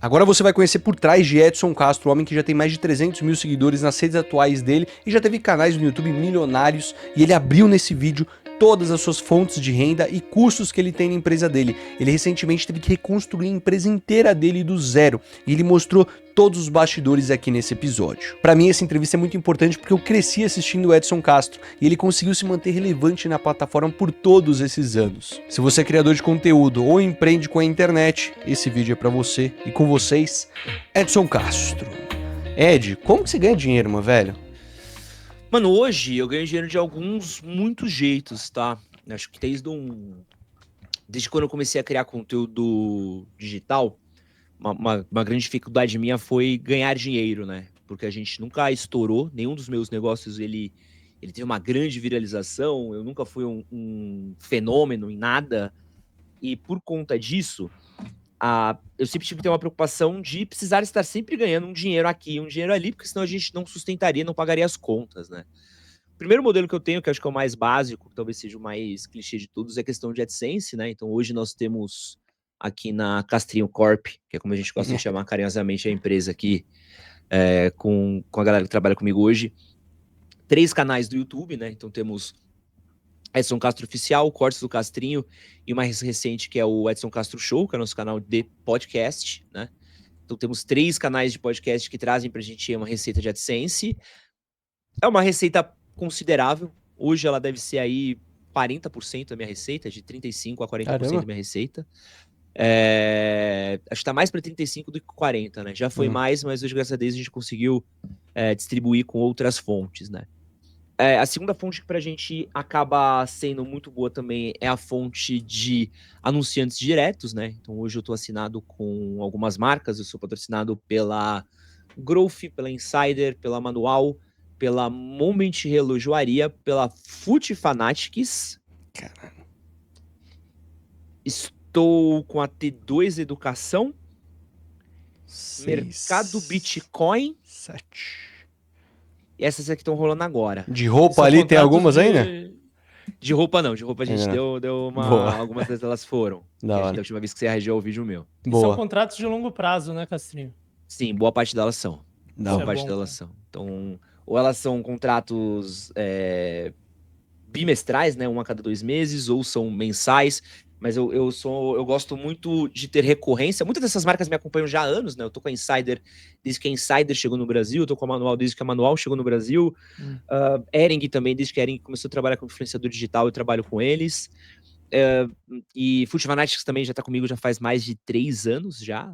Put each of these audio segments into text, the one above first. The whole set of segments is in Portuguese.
Agora você vai conhecer por trás de Edson Castro, o homem que já tem mais de 300 mil seguidores nas redes atuais dele e já teve canais no YouTube milionários, e ele abriu nesse vídeo todas as suas fontes de renda e custos que ele tem na empresa dele. Ele recentemente teve que reconstruir a empresa inteira dele do zero, e ele mostrou todos os bastidores aqui nesse episódio. Pra mim, essa entrevista é muito importante porque eu cresci assistindo o Edson Castro e ele conseguiu se manter relevante na plataforma por todos esses anos. Se você é criador de conteúdo ou empreende com a internet, esse vídeo é pra você. E com vocês, Edson Castro. Ed, como que você ganha dinheiro, meu velho? Mano, hoje eu ganho dinheiro de muitos jeitos, tá? Acho que desde quando eu comecei a criar conteúdo digital, uma grande dificuldade minha foi ganhar dinheiro, né? Porque a gente nunca estourou, nenhum dos meus negócios ele teve uma grande viralização, eu nunca fui um fenômeno em nada, e por conta disso, eu sempre tive que ter uma preocupação de precisar estar sempre ganhando um dinheiro aqui, um dinheiro ali, porque senão a gente não sustentaria, não pagaria as contas, né? O primeiro modelo que eu tenho, que eu acho que é o mais básico, que talvez seja o mais clichê de todos, é a questão de AdSense, né? Então hoje nós temos aqui na Castrinho Corp, que é como a gente gosta de chamar carinhosamente a empresa aqui, com a galera que trabalha comigo hoje, 3 canais do YouTube, né? Então temos Edson Castro Oficial, Cortes do Castrinho, e o mais recente que é o Edson Castro Show, que é o nosso canal de podcast, né? Então temos 3 canais de podcast que trazem pra gente uma receita de AdSense. É uma receita considerável. Hoje ela deve ser aí 40% da minha receita, de 35% a 40% da minha receita. Acho que tá mais para 35 do que 40, né? Já foi mais, mas hoje, graças a Deus, a gente conseguiu distribuir com outras fontes, né? A segunda fonte que pra gente acaba sendo muito boa também é a fonte de anunciantes diretos, né? Então hoje eu tô assinado com algumas marcas, eu sou patrocinado pela Growth, pela Insider, pela Manual, pela Moment Relojoaria, pela Food Fanatics. Caralho. Estou com a T2 Educação, 6, Mercado Bitcoin. 7. E essas aqui estão rolando agora. De roupa ali tem algumas ainda? De roupa não, de roupa a gente deu algumas delas foram. Da última vez que você reagiu ao vídeo meu. E são contratos de longo prazo, né, Castrinho? Sim, boa parte delas são. Boa parte delas são. Então, ou elas são contratos bimestrais, né, 1 a cada 2 meses, ou são mensais. Mas eu gosto muito de ter recorrência. Muitas dessas marcas me acompanham já há anos, né? Eu tô com a Insider desde que a Insider chegou no Brasil, eu tô com a Manual desde que a Manual chegou no Brasil. Ering também, desde que a Ering começou a trabalhar como influenciador digital, eu trabalho com eles. E Food Fanatics também já tá comigo já faz mais de 3 anos já.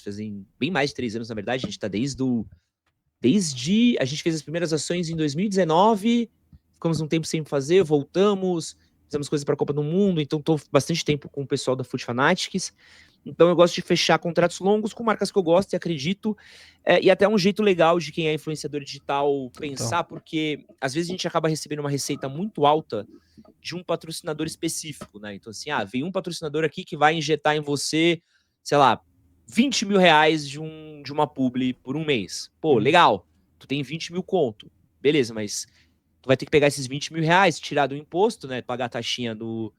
Fazem bem mais de 3 anos, na verdade. A gente tá desde... A gente fez as primeiras ações em 2019, ficamos um tempo sem fazer, voltamos... Fizemos coisas para a Copa do Mundo, então estou bastante tempo com o pessoal da Food Fanatics. Então eu gosto de fechar contratos longos com marcas que eu gosto e acredito. E até um jeito legal de quem é influenciador digital pensar, porque às vezes a gente acaba recebendo uma receita muito alta de um patrocinador específico, né? Então assim, vem um patrocinador aqui que vai injetar em você, sei lá, 20 mil reais de uma publi por um mês. Pô, legal, tu tem 20 mil conto. Beleza, mas... tu vai ter que pegar esses 20 mil reais, tirar do imposto, né? Pagar a taxinha do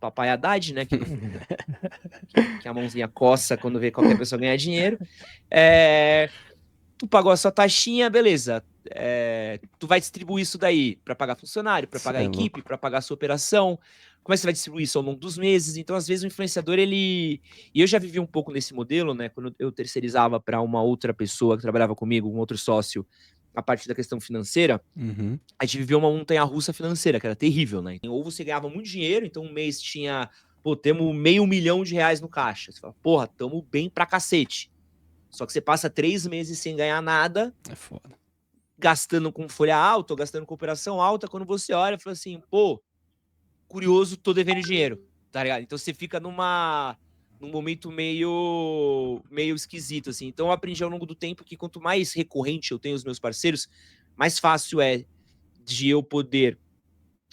papai Haddad, né? Que a mãozinha coça quando vê qualquer pessoa ganhar dinheiro. Tu pagou a sua taxinha, beleza. Tu vai distribuir isso daí para pagar funcionário, para pagar a equipe, para pagar a sua operação. Como é que você vai distribuir isso ao longo dos meses? Então, às vezes, o influenciador, ele... E eu já vivi um pouco nesse modelo, né? Quando eu terceirizava para uma outra pessoa que trabalhava comigo, um outro sócio, a parte da questão financeira, a gente viveu uma montanha-russa financeira, que era terrível, né? Ou você ganhava muito dinheiro, então um mês tinha, temos R$500 mil no caixa. Você fala, porra, tamo bem pra cacete. Só que você passa 3 meses sem ganhar nada. É foda. Gastando com folha alta, ou gastando com operação alta, quando você olha e fala assim, pô, curioso, tô devendo dinheiro, tá ligado? Então você fica num momento meio esquisito, assim. Então eu aprendi ao longo do tempo que quanto mais recorrente eu tenho os meus parceiros, mais fácil é de eu poder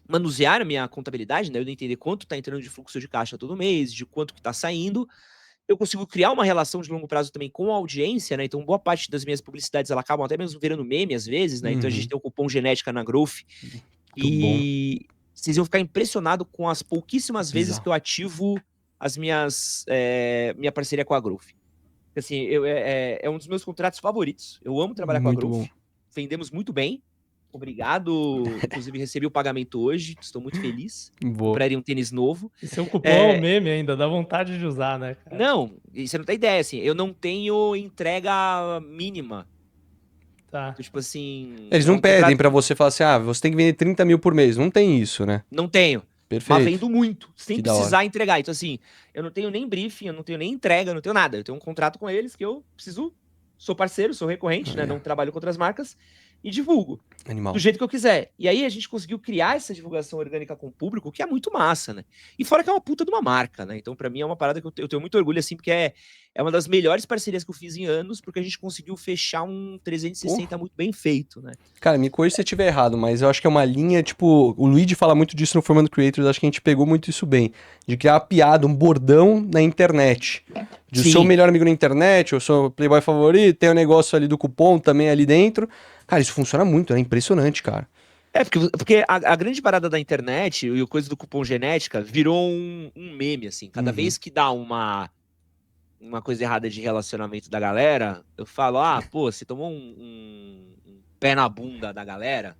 manusear a minha contabilidade, né? Eu entender quanto tá entrando de fluxo de caixa todo mês, de quanto que tá saindo. Eu consigo criar uma relação de longo prazo também com a audiência, né? Então boa parte das minhas publicidades, elas acabam até mesmo virando meme às vezes, né? Então a gente tem o cupom Genética na Growth. E vocês vão ficar impressionados com as pouquíssimas vezes que eu ativo as minha parceria com a Growth. Assim, é um dos meus contratos favoritos. Eu amo trabalhar com a Muito Growth. bom. Vendemos muito bem. Obrigado. Inclusive, recebi o pagamento hoje. Estou muito feliz. Boa. Compraria um tênis novo. E seu cupom é um meme ainda, dá vontade de usar, né, cara? Não, e você não tem ideia, assim. Eu não tenho entrega mínima. Tá. Então, tipo assim... Eles é não um pedem contrato- pra você falar assim, você tem que vender 30 mil por mês. Não tem isso, né? Não tenho. Mas Perfeito. vendo muito, sem Que da hora. precisar entregar. Então, assim, eu não tenho nem briefing, eu não tenho nem entrega, eu não tenho nada. Eu tenho um contrato com eles que eu preciso... Sou parceiro, sou recorrente, né? Não trabalho com outras marcas e divulgo Animal. do jeito que eu quiser. E aí a gente conseguiu criar essa divulgação orgânica com o público, que é muito massa, né? E fora que é uma puta de uma marca, né? Então, pra mim, é uma parada que eu tenho muito orgulho, assim, porque é uma das melhores parcerias que eu fiz em anos, porque a gente conseguiu fechar um 360 muito bem feito, né? Cara, me corrija se eu estiver errado, mas eu acho que é uma linha, tipo, o Luigi fala muito disso no Formando Creators, acho que a gente pegou muito isso bem. De criar uma piada, um bordão na internet. De Sim. ser o melhor amigo na internet, eu sou o playboy favorito, tem o negócio ali do cupom também ali dentro. Cara, isso funciona muito, é impressionante, cara. Porque a grande parada da internet e a coisa do cupom genética virou um meme, assim. Cada vez que dá uma coisa errada de relacionamento da galera, eu falo, pô, você tomou um pé na bunda da galera,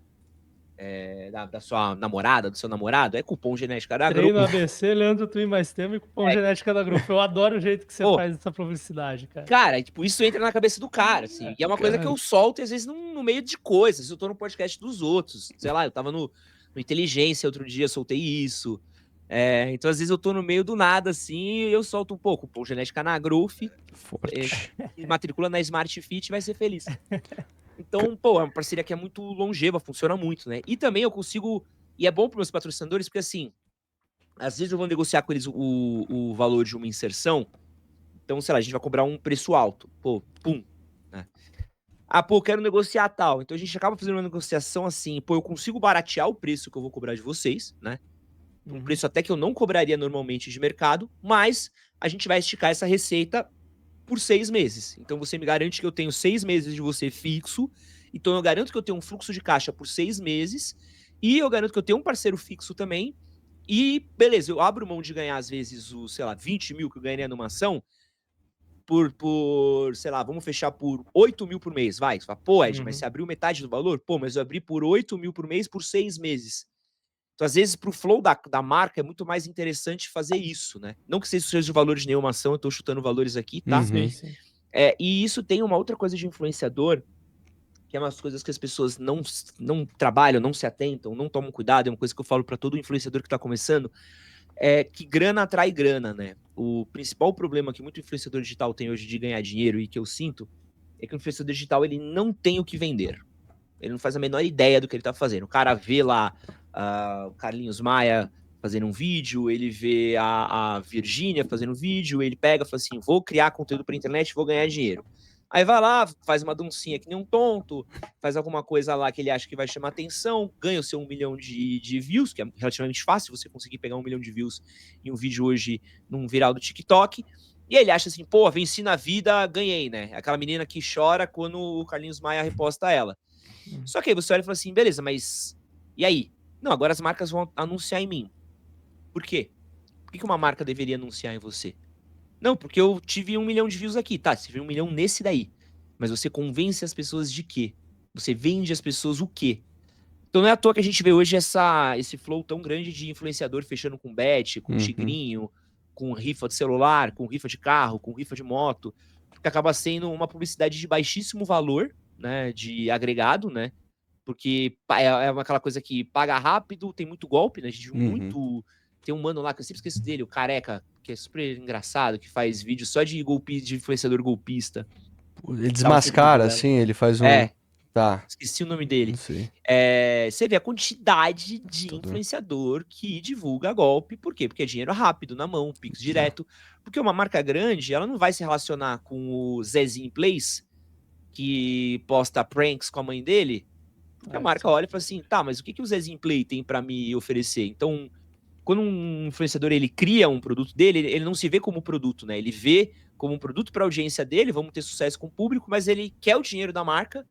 da sua namorada, do seu namorado, é cupom genética da Treino Grupo. ABC, Leandro Twin mais tema e cupom genética da Grupo. Eu adoro o jeito que você Pô. faz essa publicidade, cara. Cara, tipo, isso entra na cabeça do cara, assim. E é uma coisa que eu solto, às vezes, no meio de coisas. Eu tô no podcast dos outros. Sei lá, eu tava no Inteligência outro dia, soltei isso. Então, às vezes, eu tô no meio do nada, assim, e eu solto um pouco. Pô, genética na Growth, Forte. e matricula na Smart Fit, vai ser feliz. Então, pô, é uma parceria que é muito longeva, funciona muito, né? E também eu consigo... E é bom para meus patrocinadores, porque, assim, às vezes eu vou negociar com eles o valor de uma inserção. Então, sei lá, a gente vai cobrar um preço alto. Pô, pum. Né? Pô, quero negociar tal. Então, a gente acaba fazendo uma negociação assim. Pô, eu consigo baratear o preço que eu vou cobrar de vocês, né? Um preço até que eu não cobraria normalmente de mercado, mas a gente vai esticar essa receita por 6 meses. Então, você me garante que eu tenho 6 meses de você fixo. Então, eu garanto que eu tenho um fluxo de caixa por 6 meses. E eu garanto que eu tenho um parceiro fixo também. E, beleza, eu abro mão de ganhar, às vezes, 20 mil que eu ganharia numa ação, sei lá, vamos fechar por 8 mil por mês, vai. Você fala, pô, Ed, mas você abriu metade do valor? Pô, mas eu abri por 8 mil por mês por 6 meses. Então, às vezes, pro flow da marca, é muito mais interessante fazer isso, né? Não que seja o valor de nenhuma ação, eu tô chutando valores aqui, tá? Uhum. Sim. E isso tem uma outra coisa de influenciador, que é umas coisas que as pessoas não trabalham, não se atentam, não tomam cuidado, é uma coisa que eu falo para todo influenciador que tá começando, é que grana atrai grana, né? O principal problema que muito influenciador digital tem hoje de ganhar dinheiro e que eu sinto é que o influenciador digital ele não tem o que vender. Ele não faz a menor ideia do que ele tá fazendo. O cara vê lá o Carlinhos Maia fazendo um vídeo, ele vê a Virgínia fazendo um vídeo, ele pega e fala assim, vou criar conteúdo pra internet, vou ganhar dinheiro. Aí vai lá, faz uma dancinha que nem um tonto, faz alguma coisa lá que ele acha que vai chamar atenção, ganha o seu 1 milhão de views, que é relativamente fácil você conseguir pegar 1 milhão de views em um vídeo hoje num viral do TikTok. E ele acha assim, pô, venci na vida, ganhei, né? Aquela menina que chora quando o Carlinhos Maia reposta ela. Só que aí você olha e fala assim, beleza, mas e aí? Não, agora as marcas vão anunciar em mim. Por quê? Por que uma marca deveria anunciar em você? Não, porque eu tive 1 milhão de views aqui. Tá, você viu 1 milhão nesse daí. Mas você convence as pessoas de quê? Você vende as pessoas o quê? Então não é à toa que a gente vê hoje esse flow tão grande de influenciador fechando com bet, com tigrinho, com rifa de celular, com rifa de carro, com rifa de moto, que acaba sendo uma publicidade de baixíssimo valor, né, de agregado, né, porque é aquela coisa que paga rápido, tem muito golpe, né, a gente viu muito... Tem um mano lá, que eu sempre esqueço dele, o Careca, que é super engraçado, que faz vídeo só de influenciador golpista. Ele desmascara, assim, ele faz um... Tá. Esqueci o nome dele. Não sei. Você vê a quantidade de influenciador que divulga golpe. Por quê? Porque é dinheiro rápido, na mão, Pix direto. Porque uma marca grande, ela não vai se relacionar com o Zezinho Plays, que posta pranks com a mãe dele. Porque a marca olha e fala assim, tá, mas o que o Zezinho Play tem pra me oferecer? Então, quando um influenciador ele cria um produto dele, ele não se vê como produto, né? Ele vê como um produto para a audiência dele, vamos ter sucesso com o público, mas ele quer o dinheiro da marca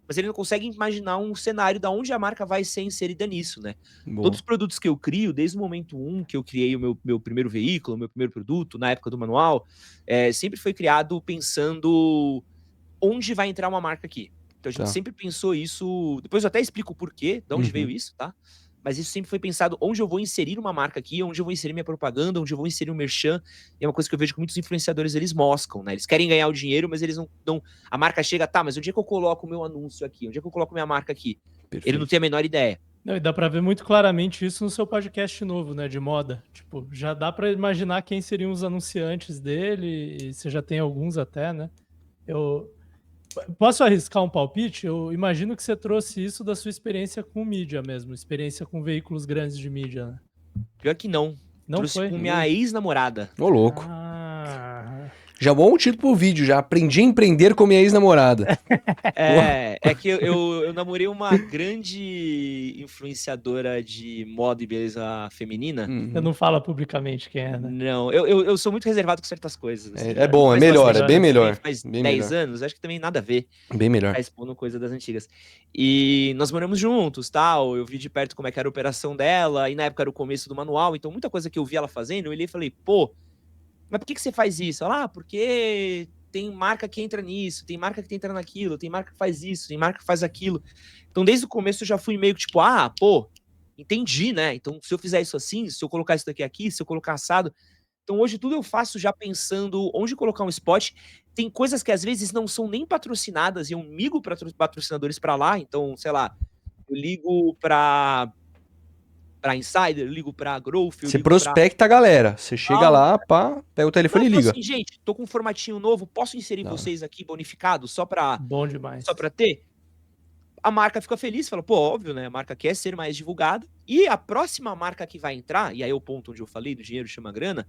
mas ele não consegue imaginar um cenário da onde a marca vai ser inserida nisso, né? Boa. Todos os produtos que eu crio, desde o momento 1 que eu criei o meu primeiro veículo, o meu primeiro produto, na época do manual, sempre foi criado pensando onde vai entrar uma marca aqui. Então a gente Tá. sempre pensou isso, depois eu até explico o porquê, de onde veio isso, tá? Mas isso sempre foi pensado onde eu vou inserir uma marca aqui, onde eu vou inserir minha propaganda, onde eu vou inserir um merchan. E é uma coisa que eu vejo que muitos influenciadores, eles moscam, né? Eles querem ganhar o dinheiro, mas eles não... A marca chega, tá, mas onde é que eu coloco o meu anúncio aqui? Onde é que eu coloco minha marca aqui? Perfeito. Ele não tem a menor ideia. Não, e dá pra ver muito claramente isso no seu podcast novo, né, de moda. Tipo, já dá pra imaginar quem seriam os anunciantes dele, e você já tem alguns até, né? Eu posso arriscar um palpite? Eu imagino que você trouxe isso da sua experiência com mídia mesmo, experiência com veículos grandes de mídia, né? Pior que não. Não Trouxe foi? com minha ex-namorada. Ô, louco. Ah, Já bom título pro vídeo, já aprendi a empreender com minha ex-namorada. É que eu namorei uma grande influenciadora de moda e beleza feminina. você não fala publicamente quem é, né? Não, eu sou muito reservado com certas coisas. assim, É bom, é faz melhor, bastante é bem tempo, melhor. Faz Bem 10 melhor. anos, acho que também nada a ver. Bem melhor. Tá expondo coisa das antigas. E nós moramos juntos, tal. Eu vi de perto como é que era a operação dela, e na época era o começo do manual, então muita coisa que eu vi ela fazendo, eu olhei e falei, pô, mas por que você faz isso? Ela, porque tem marca que entra nisso, tem marca que entra naquilo, tem marca que faz isso, tem marca que faz aquilo. Então, desde o começo, eu já fui meio que tipo, pô, entendi, né? Então, se eu fizer isso assim, se eu colocar isso daqui aqui, se eu colocar assado. Então, hoje, tudo eu faço já pensando onde colocar um spot. Tem coisas que, às vezes, não são nem patrocinadas, e eu migo para patrocinadores para lá. Então, sei lá, eu ligo para Insider, eu ligo para Growth, eu Você ligo prospecta a galera. Você chega lá, pá, pega o telefone e Não, liga. assim, gente, tô com um formatinho novo, posso inserir Não. vocês aqui bonificados só pra Bom demais. ter? A marca fica feliz, fala, pô, óbvio, né? A marca quer ser mais divulgada. E a próxima marca que vai entrar, e aí é o ponto onde eu falei do dinheiro chama grana,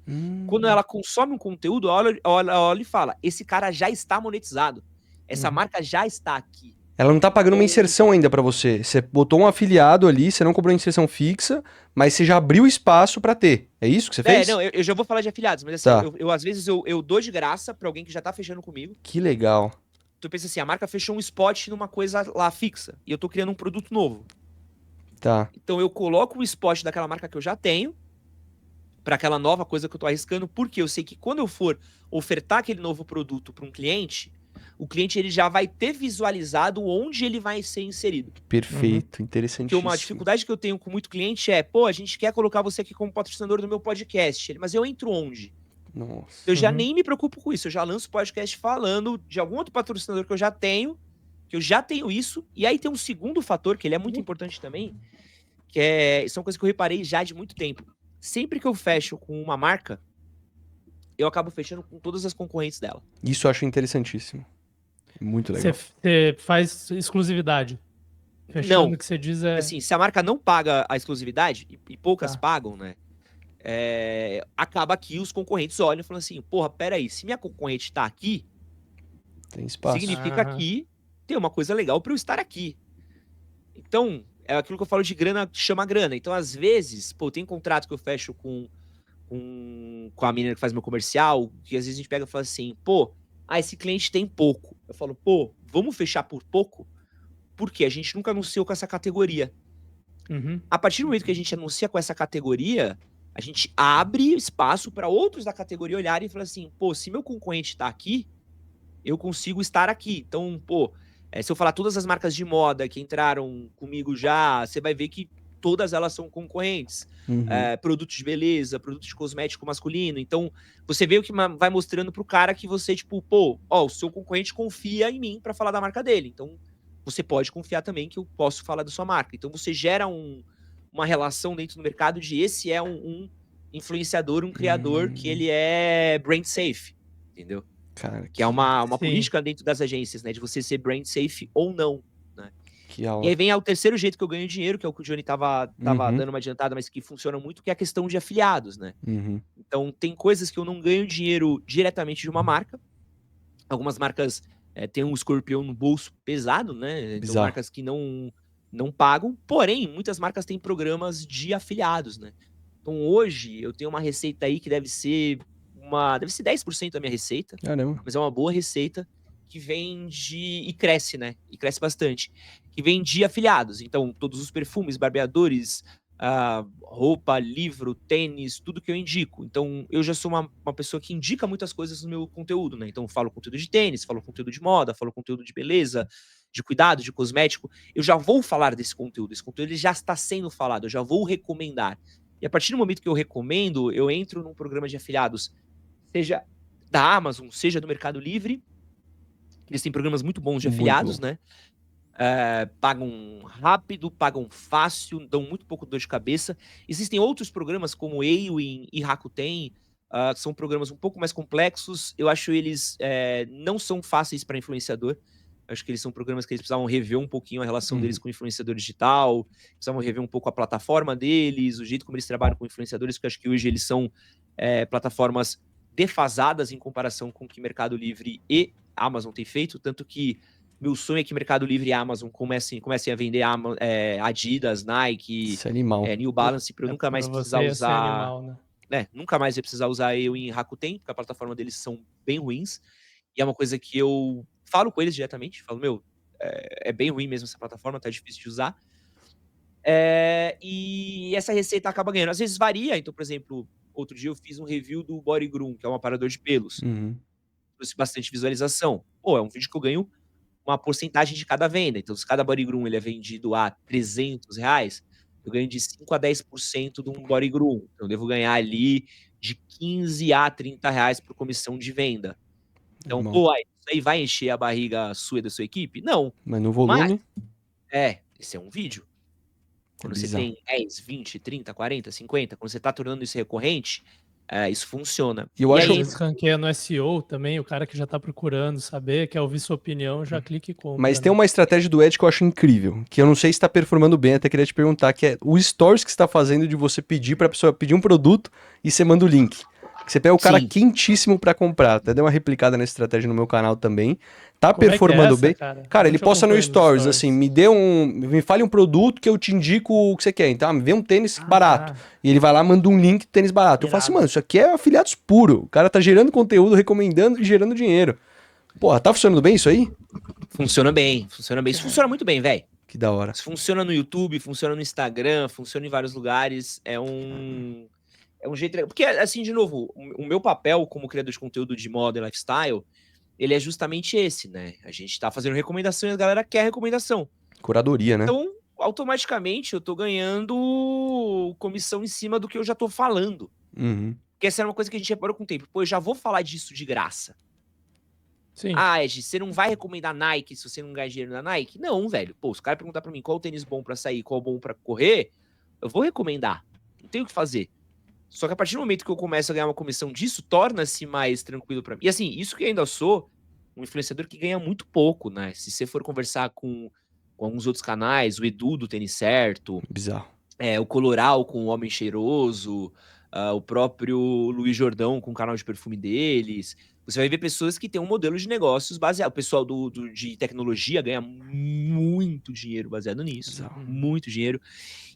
quando ela consome um conteúdo, olha e fala, esse cara já está monetizado. Essa marca já está aqui. Ela não tá pagando uma inserção ainda pra você. Você botou um afiliado ali, você não cobrou inserção fixa, mas você já abriu espaço pra ter. É isso que você fez? Não, eu já vou falar de afiliados, mas assim, Tá. eu às vezes eu dou de graça pra alguém que já tá fechando comigo. Que legal. Tu pensa assim, a marca fechou um spot numa coisa lá fixa, e eu tô criando um produto novo. Tá. Então eu coloco o spot daquela marca que eu já tenho para aquela nova coisa que eu tô arriscando, porque eu sei que quando eu for ofertar aquele novo produto para um cliente, o cliente ele já vai ter visualizado onde ele vai ser inserido. Perfeito, Porque interessantíssimo. uma dificuldade que eu tenho com muito cliente é, pô, a gente quer colocar você aqui como patrocinador do meu podcast, mas eu entro onde? Nossa. Eu já nem me preocupo com isso, eu já lanço podcast falando de algum outro patrocinador que eu já tenho isso, e aí tem um segundo fator, que ele é muito importante também, que são coisas que eu reparei já de muito tempo. Sempre que eu fecho com uma marca, eu acabo fechando com todas as concorrentes dela. Isso eu acho interessantíssimo. Muito legal. Você faz exclusividade. Fechando o que você diz é... Assim, se a marca não paga a exclusividade, e poucas Tá. pagam, né? Acaba que os concorrentes olham e falam assim, porra, peraí, se minha concorrente tá aqui, Tem espaço. significa que tem uma coisa legal pra eu estar aqui. Então, é aquilo que eu falo de grana, que chama grana. Então, às vezes, pô, tem contrato que eu fecho com a menina que faz meu comercial, que às vezes a gente pega e fala assim, pô, esse cliente tem pouco. Eu falo, pô, vamos fechar por pouco? Porque a gente nunca anunciou com essa categoria. A partir do momento que a gente anuncia com essa categoria, a gente abre espaço para outros da categoria olharem e falar assim, pô, se meu concorrente tá aqui, eu consigo estar aqui. Então, pô, se eu falar todas as marcas de moda que entraram comigo já, você vai ver que todas elas são concorrentes. Produtos de beleza, produtos de cosmético masculino. Então, você vê o que vai mostrando pro cara que você, tipo, pô, o seu concorrente confia em mim para falar da marca dele. Então, você pode confiar também que eu posso falar da sua marca. Então, você gera uma relação dentro do mercado de esse é um influenciador, um criador que ele é brand safe, entendeu? Cara, que é uma política dentro das agências, né? De você ser brand safe ou não, né? Que aula. E aí vem o terceiro jeito que eu ganho dinheiro, que é o que o Johnny tava dando uma adiantada, mas que funciona muito, que é a questão de afiliados, né? Então, tem coisas que eu não ganho dinheiro diretamente de uma marca. Algumas marcas têm um escorpião no bolso pesado, né? Então, Bizarro. marcas que não pagam. Porém, muitas marcas têm programas de afiliados, né? Então, hoje, eu tenho uma receita aí que deve ser 10% da minha receita. Caramba. Mas é uma boa receita, que vende e cresce, né? E cresce bastante. Que vende afiliados. Então, todos os perfumes, barbeadores, roupa, livro, tênis, tudo que eu indico. Então, eu já sou uma pessoa que indica muitas coisas no meu conteúdo, né? Então, eu falo conteúdo de tênis, falo conteúdo de moda, falo conteúdo de beleza, de cuidado, de cosmético. Eu já vou falar desse conteúdo. Esse conteúdo ele já está sendo falado, eu já vou recomendar. E a partir do momento que eu recomendo, eu entro num programa de afiliados, seja da Amazon, seja do Mercado Livre. Eles têm programas muito bons de afiliados, né? Pagam rápido, pagam fácil, dão muito pouco dor de cabeça. Existem outros programas como Ewin e Rakuten, que são programas um pouco mais complexos. Eu acho eles não são fáceis para influenciador. Acho que eles são programas que eles precisavam rever um pouquinho a relação deles com o influenciador digital, precisavam rever um pouco a plataforma deles, o jeito como eles trabalham com influenciadores, porque eu acho que hoje eles são plataformas defasadas em comparação com o que Mercado Livre e Amazon tem feito, tanto que meu sonho é que Mercado Livre e Amazon comecem a vender Adidas, Nike, Isso é animal. New Balance, para eu nunca mais precisar usar... Animal, né? Nunca mais ia precisar usar eu em Rakuten, porque a plataforma deles são bem ruins, e é uma coisa que eu falo com eles diretamente, falo, é bem ruim mesmo essa plataforma, tá difícil de usar. E essa receita acaba ganhando. Às vezes varia, então, por exemplo, outro dia eu fiz um review do Body Groom, que é um aparador de pelos. Trouxe bastante visualização. É um vídeo que eu ganho uma porcentagem de cada venda. Então, se cada Body Groom ele é vendido a R$300, eu ganho de 5 a 10% de um Body Groom. Então, eu devo ganhar ali de 15 a 30 reais por comissão de venda. Então, isso aí vai encher a barriga sua e da sua equipe? Não. Mas no volume... esse é um vídeo. Quando você tem 10, 20, 30, 40, 50, quando você tá tornando isso recorrente, isso funciona. E eu acho que ranqueia no SEO também, o cara que já tá procurando saber, quer ouvir sua opinião, já clica e compra. Mas tem uma estratégia do Ed que eu acho incrível, que eu não sei se tá performando bem, até queria te perguntar, que é o stories que você tá fazendo de você pedir pra pessoa pedir um produto e você manda o link. Que você pega o cara quentíssimo pra comprar. Até dei uma replicada nessa estratégia no meu canal também. Tá performando bem. Cara, ele posta no stories, assim, me fale um produto que eu te indico o que você quer. Então, me vê um tênis barato. E ele vai lá, manda um link de tênis barato. Eu falo assim, mano, isso aqui é afiliados puro. O cara tá gerando conteúdo, recomendando e gerando dinheiro. Porra, tá funcionando bem isso aí? Funciona bem, funciona bem. Isso funciona muito bem, velho. Que da hora. Isso funciona no YouTube, funciona no Instagram, funciona em vários lugares. É um jeito legal. Porque, assim, de novo, o meu papel como criador de conteúdo de moda e lifestyle, ele é justamente esse, né? A gente tá fazendo recomendação e a galera quer recomendação. Curadoria, né? Então, automaticamente, eu tô ganhando comissão em cima do que eu já tô falando. Porque essa era uma coisa que a gente reparou com o tempo. Eu já vou falar disso de graça. Sim. Ed, você não vai recomendar Nike se você não ganhar dinheiro na Nike? Não, velho. Se o cara perguntar pra mim qual o tênis bom pra sair, qual bom pra correr, eu vou recomendar. Não tenho o que fazer. Só que a partir do momento que eu começo a ganhar uma comissão disso, torna-se mais tranquilo pra mim. E assim, isso que eu ainda sou um influenciador que ganha muito pouco, né? Se você for conversar com alguns outros canais, o Edu do Tênis Certo. Bizarro. O Coloral com o Homem Cheiroso, o próprio Luiz Jordão com o canal de perfume deles. Você vai ver pessoas que têm um modelo de negócios baseado. O pessoal de tecnologia ganha muito dinheiro baseado nisso. Bizarro. Muito dinheiro.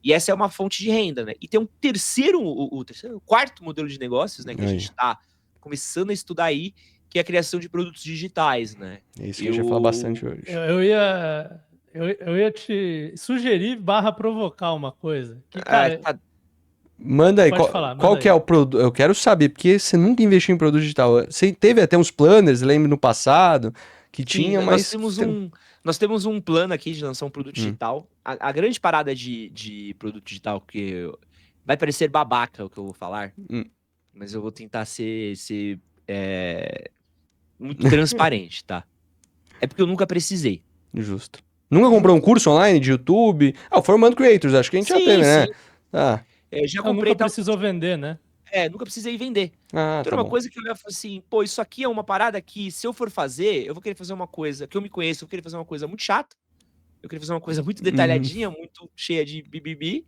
E essa é uma fonte de renda, né? E tem um o quarto modelo de negócios, né? Que a gente tá começando a estudar aí, que é a criação de produtos digitais, né? É isso que a gente vai falar bastante hoje. Eu ia te sugerir / provocar uma coisa. Que, cara, manda aí, qual que é o produto? Eu quero saber, porque você nunca investiu em produto digital. Você teve até uns planners, lembro, no passado, que tinha, mas... Nós temos um plano aqui de lançar um produto digital. A grande parada de produto digital, que vai parecer babaca o que eu vou falar, mas eu vou tentar ser muito transparente, tá? É porque eu nunca precisei. Justo. Nunca comprou um curso online de YouTube? O Formando Creators, acho que a gente já teve, né? Já comprei. Nunca precisou vender, né? Nunca precisei vender. Então era uma coisa que eu ia falar assim, isso aqui é uma parada que, se eu for fazer, eu vou querer fazer uma coisa que eu me conheço, eu vou querer fazer uma coisa muito chata, eu queria fazer uma coisa muito detalhadinha, muito cheia de bibibi.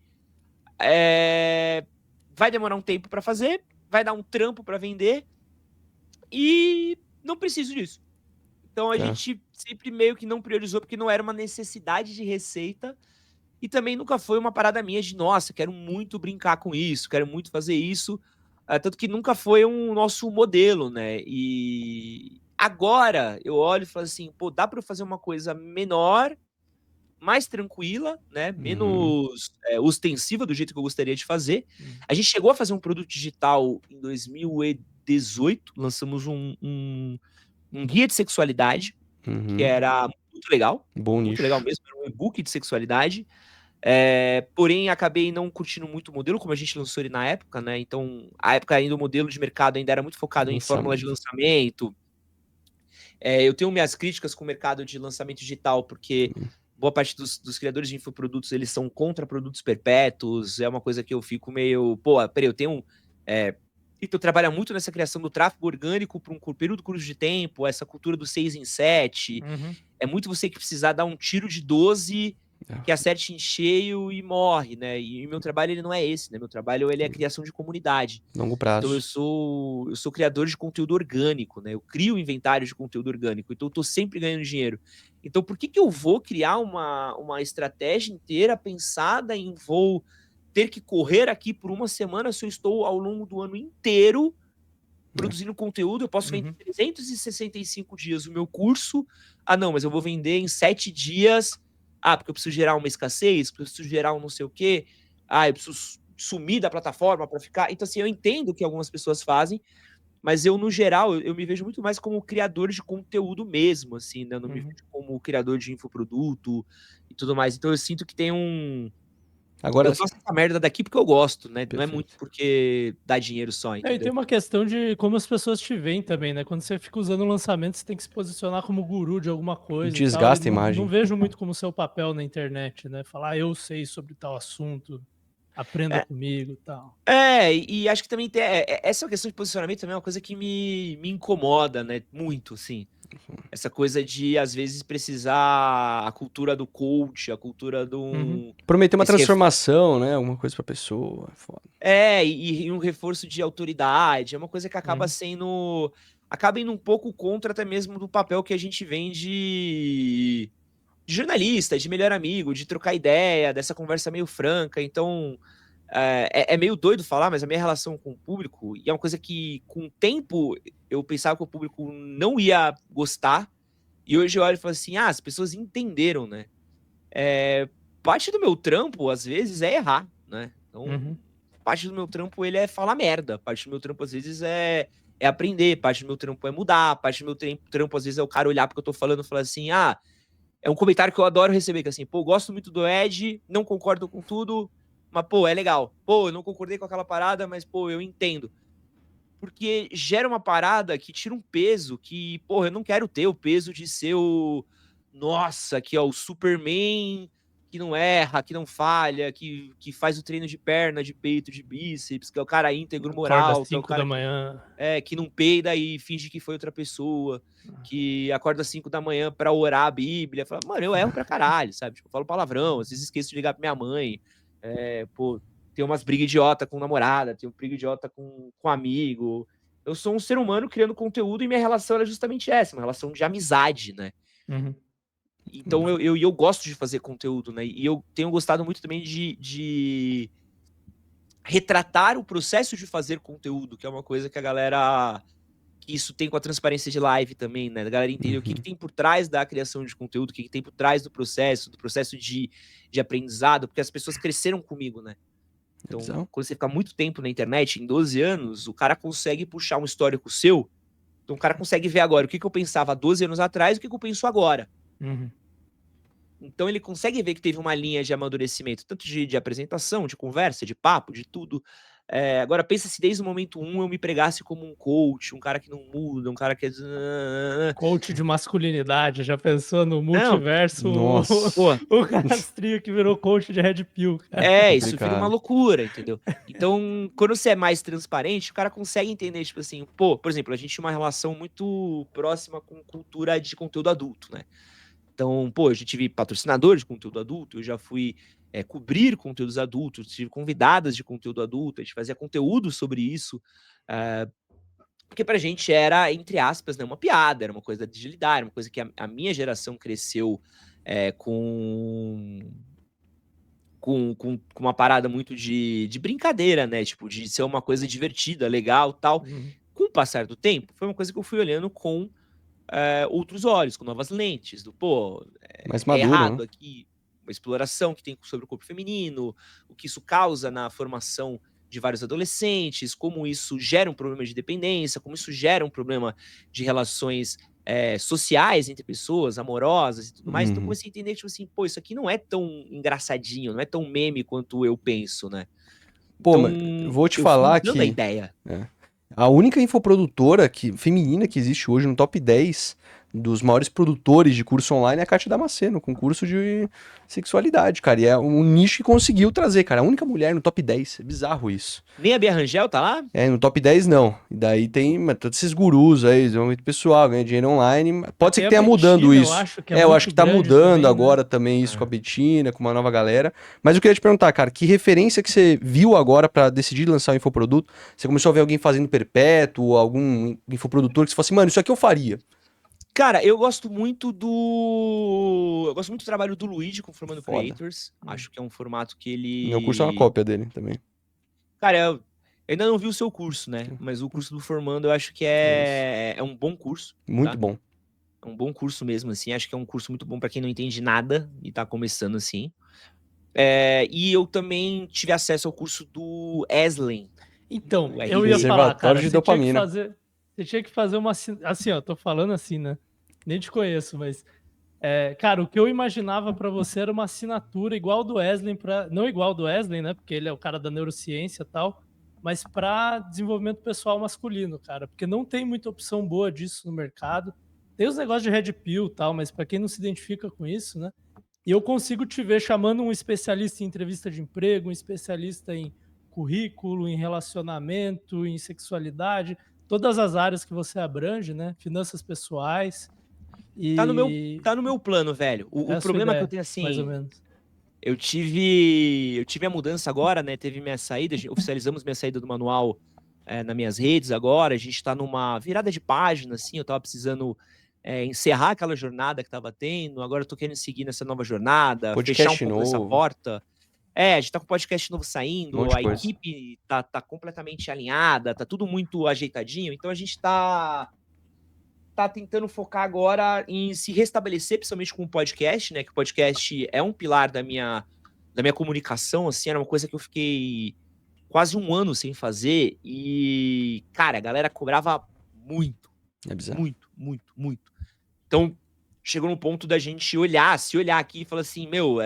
Vai demorar um tempo pra fazer, vai dar um trampo pra vender, e não preciso disso. Então a gente sempre meio que não priorizou, porque não era uma necessidade de receita, e também nunca foi uma parada minha de, nossa, quero muito brincar com isso, quero muito fazer isso. Tanto que nunca foi um nosso modelo, né? E Agora eu olho e falo assim, pô, dá para eu fazer uma coisa menor, mais tranquila, né? Menos ostensiva do jeito que eu gostaria de fazer. A gente chegou a fazer um produto digital em 2018, lançamos um guia de sexualidade, que era muito legal Bom nicho. mesmo, era um e-book de sexualidade. Porém, acabei não curtindo muito o modelo, como a gente lançou ele na época, né? Então, a época ainda o modelo de mercado ainda era muito focado em fórmula de lançamento. Eu tenho minhas críticas com o mercado de lançamento digital, porque boa parte dos criadores de infoprodutos, eles são contra produtos perpétuos, é uma coisa que eu fico meio, pô, peraí, eu tenho então trabalha muito nessa criação do tráfego orgânico para um período curto de tempo, essa cultura do 6 em 7, é muito você que precisar dar um tiro de 12 que acerte em cheio e morre, né? E meu trabalho ele não é esse, né? Meu trabalho ele é a criação de comunidade. Longo prazo. Então eu sou criador de conteúdo orgânico, né? Eu crio inventário de conteúdo orgânico, então eu tô sempre ganhando dinheiro. Então por que eu vou criar uma estratégia inteira pensada em vou ter que correr aqui por uma semana se eu estou ao longo do ano inteiro produzindo conteúdo? Eu posso vender 365 dias o meu curso. Ah, não, mas eu vou vender em 7 dias. Ah, porque eu preciso gerar uma escassez, porque eu preciso gerar um não sei o quê. Ah, eu preciso sumir da plataforma para ficar. Então, assim, eu entendo o que algumas pessoas fazem, mas eu, no geral, eu me vejo muito mais como criador de conteúdo mesmo, assim, né? Eu não me vejo como criador de infoproduto e tudo mais. Então, eu sinto que tem Agora, eu faço essa merda daqui porque eu gosto, né? Não é Perfeito. muito porque dá dinheiro só, E entendeu? tem uma questão de como as pessoas te veem também, né? Quando você fica usando o lançamento, você tem que se posicionar como guru de alguma coisa. Desgasta e tal, a imagem. Não vejo muito como seu papel na internet, né? Falar, eu sei sobre tal assunto, aprenda É. comigo e tal. E acho que também tem. Essa questão de posicionamento também é uma coisa que me incomoda, né? Muito, assim. Essa coisa de, às vezes, precisar a cultura do coach, a cultura do. Prometer uma esse ref- transformação, né? Alguma coisa pra pessoa. Foda. E um reforço de autoridade. É uma coisa que acaba sendo. Acaba indo um pouco contra até mesmo do papel que a gente vem de jornalista, de melhor amigo, de trocar ideia, dessa conversa meio franca. Então, é meio doido falar, mas a minha relação com o público, e é uma coisa que, com o tempo, eu pensava que o público não ia gostar, e hoje eu olho e falo assim, as pessoas entenderam, né? Parte do meu trampo, às vezes, é errar, né? Então, parte do meu trampo, ele é falar merda, parte do meu trampo, às vezes, é aprender, parte do meu trampo é mudar, parte do meu trampo, às vezes, é o cara olhar porque eu tô falando e falar assim, é um comentário que eu adoro receber, que assim, pô, gosto muito do Ed, não concordo com tudo, mas, pô, é legal. Pô, eu não concordei com aquela parada, mas, pô, eu entendo. Porque gera uma parada que tira um peso que, pô, eu não quero ter o peso de ser o... Nossa, que é o Superman que não erra, que não falha, que faz o treino de perna, de peito, de bíceps, que é o cara íntegro Acorda moral, às que é o 5 da cara manhã. que não peida e finge que foi outra pessoa, que acorda às 5 da manhã pra orar a Bíblia. Fala, mano, eu erro pra caralho, sabe? Tipo, eu falo palavrão, às vezes esqueço de ligar pra minha mãe. Pô, tem umas brigas idiota com namorada, tem uma briga idiota com amigo. Eu sou um ser humano criando conteúdo e minha relação é justamente essa, uma relação de amizade, né? Então eu gosto de fazer conteúdo, né? E eu tenho gostado muito também de retratar o processo de fazer conteúdo, que é uma coisa que a galera... que isso tem com a transparência de live também, né? A galera entender o que tem por trás da criação de conteúdo, o que tem por trás do processo de aprendizado, porque as pessoas cresceram comigo, né? Então, quando você fica muito tempo na internet, em 12 anos, o cara consegue puxar um histórico seu, então o cara consegue ver agora o que eu pensava há 12 anos atrás e o que eu penso agora. Então ele consegue ver que teve uma linha de amadurecimento, tanto de apresentação, de conversa, de papo, de tudo. Agora pensa se desde o momento 1 eu me pregasse como um coach, um cara que não muda, um cara que... Coach de masculinidade, já pensou no Não, multiverso? Nossa. O Castrinho que virou coach de Red Pill, cara. Isso vira uma loucura, entendeu? Então, quando você é mais transparente, o cara consegue entender, tipo assim, pô, por exemplo, a gente tinha uma relação muito próxima com cultura de conteúdo adulto, né? Então, pô, eu já tive patrocinador de conteúdo adulto, eu já fui cobrir conteúdos adultos, tive convidadas de conteúdo adulto, a gente fazia conteúdo sobre isso, porque pra gente era, entre aspas, né, uma piada, era uma coisa de lidar, era uma coisa que a minha geração cresceu com uma parada muito de brincadeira, né? Tipo, de ser uma coisa divertida, legal, tal. Com o passar do tempo, foi uma coisa que eu fui olhando com outros olhos, com novas lentes, Mais é maduro, errado né? aqui, uma exploração que tem sobre o corpo feminino, o que isso causa na formação de vários adolescentes, como isso gera um problema de dependência, como isso gera um problema de relações sociais entre pessoas, amorosas e tudo mais. Então eu Uhum. comecei a entender, tipo assim, pô, isso aqui não é tão engraçadinho, não é tão meme quanto eu penso, né? Pô, Então mas vou te eu fui falar mudando a que ideia. a única infoprodutora feminina que existe hoje no top 10 dos maiores produtores de curso online é a Kátia Damasceno, com curso de sexualidade, cara. E é um nicho que conseguiu trazer, cara. A única mulher no top 10. É bizarro isso. Nem a Bia Rangel tá lá? No top 10 não. E daí tem todos esses gurus aí, desenvolvimento pessoal, ganha dinheiro online. Pode ser Tem que a tenha mudando Bettina, eu isso. acho que é Eu acho muito que tá grande mudando também, né? agora também isso com a Bettina, com uma nova galera. Mas eu queria te perguntar, cara, que referência que você viu agora pra decidir lançar um infoproduto? Você começou a ver alguém fazendo perpétuo, algum infoprodutor que você falou assim, mano, isso aqui eu faria. Cara, eu gosto muito do trabalho do Luigi com Formando Foda. Creators. Acho que é um formato que Meu curso é uma ele... cópia dele também. Cara, eu ainda não vi o seu curso, né? Mas o curso do Formando eu acho que É isso. é um bom curso, Muito tá? bom. É um bom curso mesmo, assim. Acho que é um curso muito bom pra quem não entende nada e tá começando assim. E eu também tive acesso ao curso do Eslen. Então, O eu ia RD. falar, Reservatório cara, de você tinha que dopamina. fazer uma. Assim, ó, tô falando assim, né? Nem te conheço, mas. Cara, o que eu imaginava pra você era uma assinatura igual do Wesley, não igual do Wesley, né? Porque ele é o cara da neurociência e tal, mas pra desenvolvimento pessoal masculino, cara. Porque não tem muita opção boa disso no mercado. Tem os negócios de Red Pill e tal, mas pra quem não se identifica com isso, né? E eu consigo te ver chamando um especialista em entrevista de emprego, um especialista em currículo, em relacionamento, em sexualidade, todas as áreas que você abrange, né? Finanças pessoais. E Tá no meu plano, velho. é O a sua problema é que eu ideia, tenho, mais ou assim... menos. Eu tive a mudança agora, né? Teve minha saída, oficializamos minha saída do manual nas minhas redes agora. A gente tá numa virada de página, assim. Eu tava precisando encerrar aquela jornada que tava tendo. Agora eu tô querendo seguir nessa nova jornada, fechar um Podcast pouco dessa novo, porta. A gente tá com um podcast novo um saindo, monte de a coisa. equipe tá completamente alinhada, tá tudo muito ajeitadinho. Então a gente tá tentando focar agora em se restabelecer, principalmente com o podcast, né? Que o podcast é um pilar da minha comunicação, assim, era uma coisa que eu fiquei quase um ano sem fazer e, cara, a galera cobrava muito, É bizarro. muito, muito, muito. Então, chegou no ponto da gente se olhar aqui e falar assim, meu,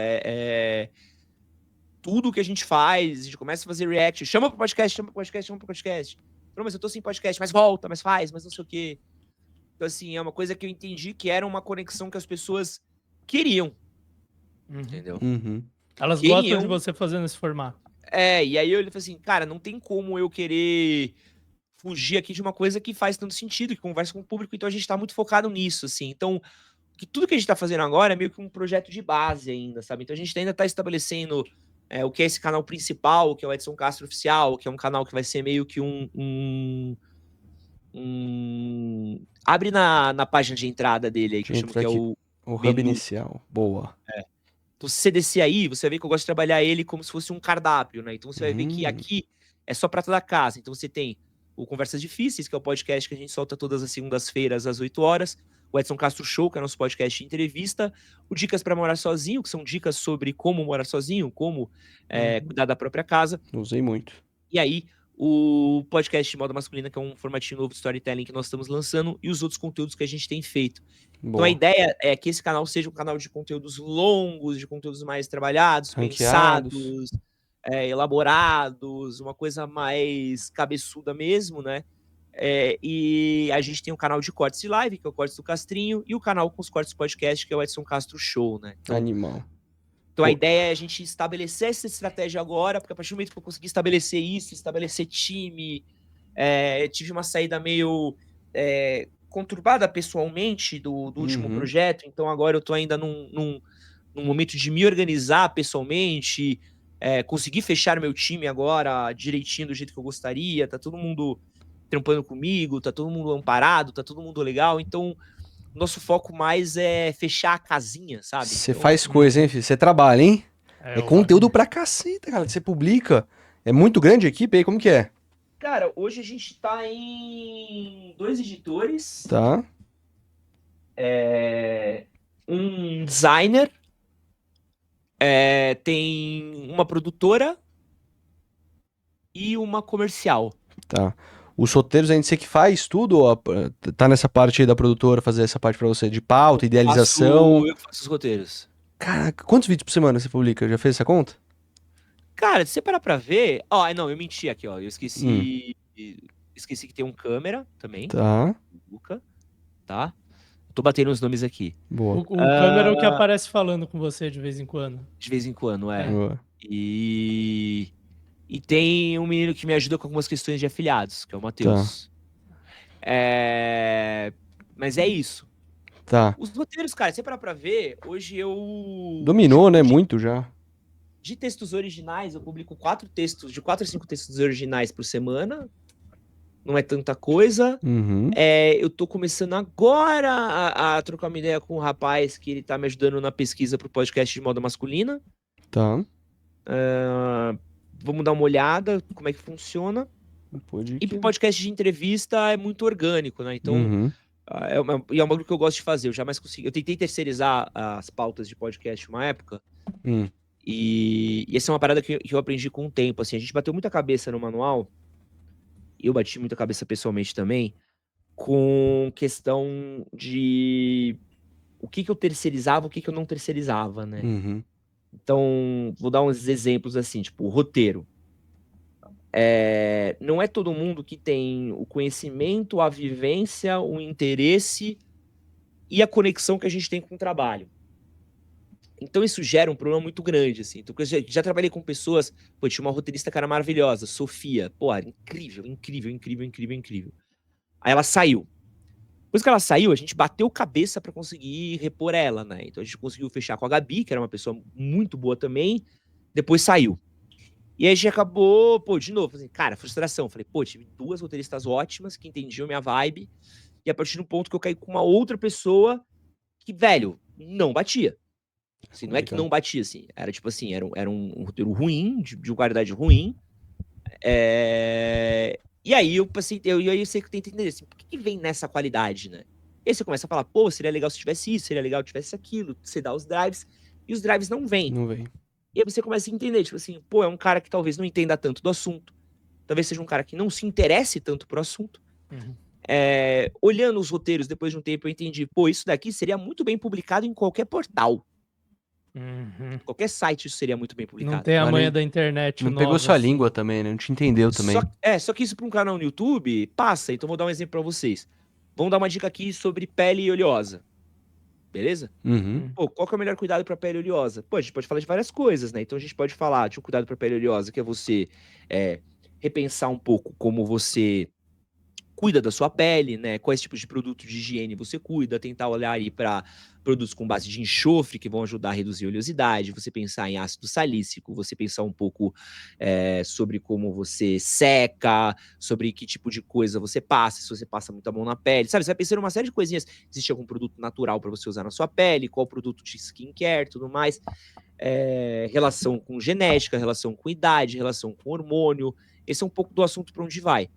tudo que a gente faz, a gente começa a fazer react, chama pro podcast, chama pro podcast, chama pro podcast. Não, mas eu tô sem podcast, mas volta, mas faz, mas não sei o quê. Então, assim, é uma coisa que eu entendi que era uma conexão que as pessoas queriam, entendeu? Uhum. Elas gostam de Queriam. você fazendo esse formato. E aí eu falei assim, cara, não tem como eu querer fugir aqui de uma coisa que faz tanto sentido, que conversa com o público, então a gente tá muito focado nisso, assim. Então, que tudo que a gente tá fazendo agora é meio que um projeto de base ainda, sabe? Então a gente ainda tá estabelecendo o que é esse canal principal, que é o Edson Castro Oficial, que é um canal que vai ser meio que Abre na página de entrada dele aí, que eu chamo que é aqui. o O hub menu. inicial. Boa. Então, se você descer aí, você vai ver que eu gosto de trabalhar ele como se fosse um cardápio, né? Então, você vai ver que aqui é só prata da casa. Então, você tem o Conversas Difíceis, que é o podcast que a gente solta todas as segundas-feiras, às 8 horas. O Edson Castro Show, que é nosso podcast de entrevista. O Dicas para Morar Sozinho, que são dicas sobre como morar sozinho, como cuidar da própria casa. Usei muito. E aí, o podcast de moda masculina, que é um formatinho novo de storytelling que nós estamos lançando, e os outros conteúdos que a gente tem feito. Boa. Então a ideia é que esse canal seja um canal de conteúdos longos, de conteúdos mais trabalhados, Ranqueados. pensados, elaborados, uma coisa mais cabeçuda mesmo, né? E a gente tem um canal de cortes de live, que é o Cortes do Castrinho, e o canal com os cortes do podcast, que é o Edson Castro Show, né? Animal. Então a ideia é a gente estabelecer essa estratégia agora, porque a partir do momento que eu conseguir estabelecer isso, estabelecer time, tive uma saída meio conturbada pessoalmente do último projeto, então agora eu tô ainda num momento de me organizar pessoalmente, conseguir fechar meu time agora direitinho do jeito que eu gostaria, tá todo mundo trampando comigo, tá todo mundo amparado, tá todo mundo legal, então nosso foco mais é fechar a casinha, sabe? Você Então, faz coisa, hein, filho? Você trabalha, hein? É conteúdo bagulho. pra caceta, cara, que você publica. É muito grande a equipe aí, como que é? Cara, hoje a gente tá em 2 editores. Tá. um designer, tem uma produtora e uma comercial. Tá. Os roteiros a gente que faz tudo, ó, tá nessa parte aí da produtora, fazer essa parte pra você de pauta, idealização. Eu que faço os roteiros. Caraca, quantos vídeos por semana você publica? Já fez essa conta? Cara, se você parar pra ver... Ó, não, eu menti aqui, ó. Eu Hum. esqueci que tem um câmera também, Tá, o Luca, tá? Tô batendo os nomes aqui. boa. O câmera é o que aparece falando com você de vez em quando. De vez em quando, Boa. E tem um menino que me ajuda com algumas questões de afiliados, que é o Matheus. Mas é isso. Tá. Os roteiros, cara, se você parar pra ver, hoje eu... Dominou, né? Muito já. De textos originais, eu publico 4 textos, de 4 a 5 textos originais por semana. Não é tanta coisa. Uhum. Eu tô começando agora a trocar uma ideia com um rapaz que ele tá me ajudando na pesquisa pro podcast de moda masculina. Tá. Vamos dar uma olhada como é que funciona. Pode ir E pro podcast de entrevista é muito orgânico, né? Então, Uhum. é um bagulho que eu gosto de fazer. Eu jamais consegui. Eu tentei terceirizar as pautas de podcast uma época. E essa é uma parada que eu aprendi com o tempo. Assim, a gente bateu muita cabeça no manual. Eu bati muita cabeça pessoalmente também. Com questão de o que eu terceirizava, o que eu não terceirizava, né? Uhum. Então, vou dar uns exemplos assim, tipo, o roteiro. Não é todo mundo que tem o conhecimento, a vivência, o interesse e a conexão que a gente tem com o trabalho. Então isso gera um problema muito grande, assim. Então, eu já trabalhei com pessoas... Pô, tinha uma roteirista que era maravilhosa, Sofia. Pô, era incrível, incrível, incrível, incrível, incrível. Aí ela saiu. Depois que ela saiu, a gente bateu cabeça pra conseguir repor ela, né? Então a gente conseguiu fechar com a Gabi, que era uma pessoa muito boa também. Depois saiu. E aí a gente acabou, pô, de novo, assim, cara, frustração. Falei, pô, tive 2 roteiristas ótimas que entendiam minha vibe. E a partir do ponto que eu caí com uma outra pessoa que, velho, não batia. Assim, não é que não batia, assim. Era tipo assim, era um roteiro ruim, de qualidade ruim. E aí eu passei, eu sei que eu tento entender assim, por que vem nessa qualidade, né? E aí você começa a falar, pô, seria legal se tivesse isso, seria legal se tivesse aquilo. Você dá os drives, e os drives não vêm. Não vem. E aí você começa a entender, tipo assim, pô, é um cara que talvez não entenda tanto do assunto. Talvez seja um cara que não se interesse tanto pro assunto. Uhum. Olhando os roteiros depois de um tempo, eu entendi, pô, isso daqui seria muito bem publicado em qualquer portal. Uhum. Qualquer site isso seria muito bem publicado. Não tem a Mas manha não- da internet Não nova, pegou sua assim. língua também, né? Não te entendeu também. Só que isso para um canal no YouTube passa. Então vou dar um exemplo para vocês. Vamos dar uma dica aqui sobre pele oleosa. Beleza? Uhum. Pô, qual que é o melhor cuidado para pele oleosa? Pô, a gente pode falar de várias coisas, né? Então a gente pode falar de um cuidado para pele oleosa, que é você repensar um pouco como você cuida da sua pele, né? Quais tipos de produtos de higiene você cuida, tentar olhar aí para produtos com base de enxofre que vão ajudar a reduzir a oleosidade, você pensar em ácido salícico, você pensar um pouco sobre como você seca, sobre que tipo de coisa você passa, se você passa muita mão na pele, sabe? Você vai pensando em uma série de coisinhas. Existe algum produto natural para você usar na sua pele, qual produto de skincare, tudo mais. Relação com genética, relação com idade, relação com hormônio. Esse é um pouco do assunto para onde vai.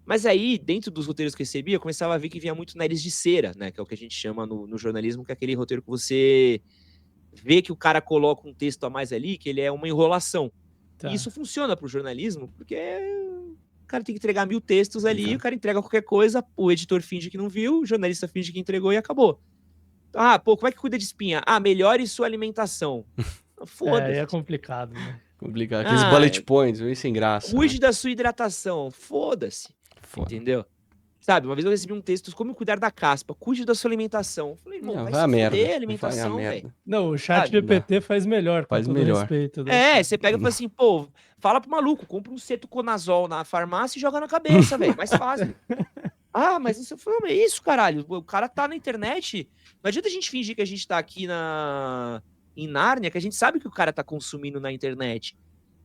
Mas aí, dentro dos roteiros que eu recebia, eu começava a ver que vinha muito nariz de cera, né? Que é o que a gente chama no jornalismo, que é aquele roteiro que você vê que o cara coloca um texto a mais ali, que ele é uma enrolação. Tá. E isso funciona pro jornalismo, porque o cara tem que entregar 1000 textos ali, o cara entrega qualquer coisa, o editor finge que não viu, o jornalista finge que entregou e acabou. Pô, como é que cuida de espinha? Melhore sua alimentação. Foda-se. É complicado, né? Complicado. Aqueles bullet points, meio sem graça. Cuide da sua hidratação. Foda-se. Entendeu? Sabe, uma vez eu recebi um texto, como cuidar da caspa, cuide da sua alimentação. Eu falei, irmão, vai se fuder a alimentação, velho. Não, o chat GPT faz melhor, com todo respeito. Você pega e fala assim, pô, fala pro maluco, compra um cetoconazol na farmácia e joga na cabeça, velho, mais fácil. Mas isso foi isso, caralho, o cara tá na internet, não adianta a gente fingir que a gente tá aqui em Nárnia, que a gente sabe que o cara tá consumindo na internet.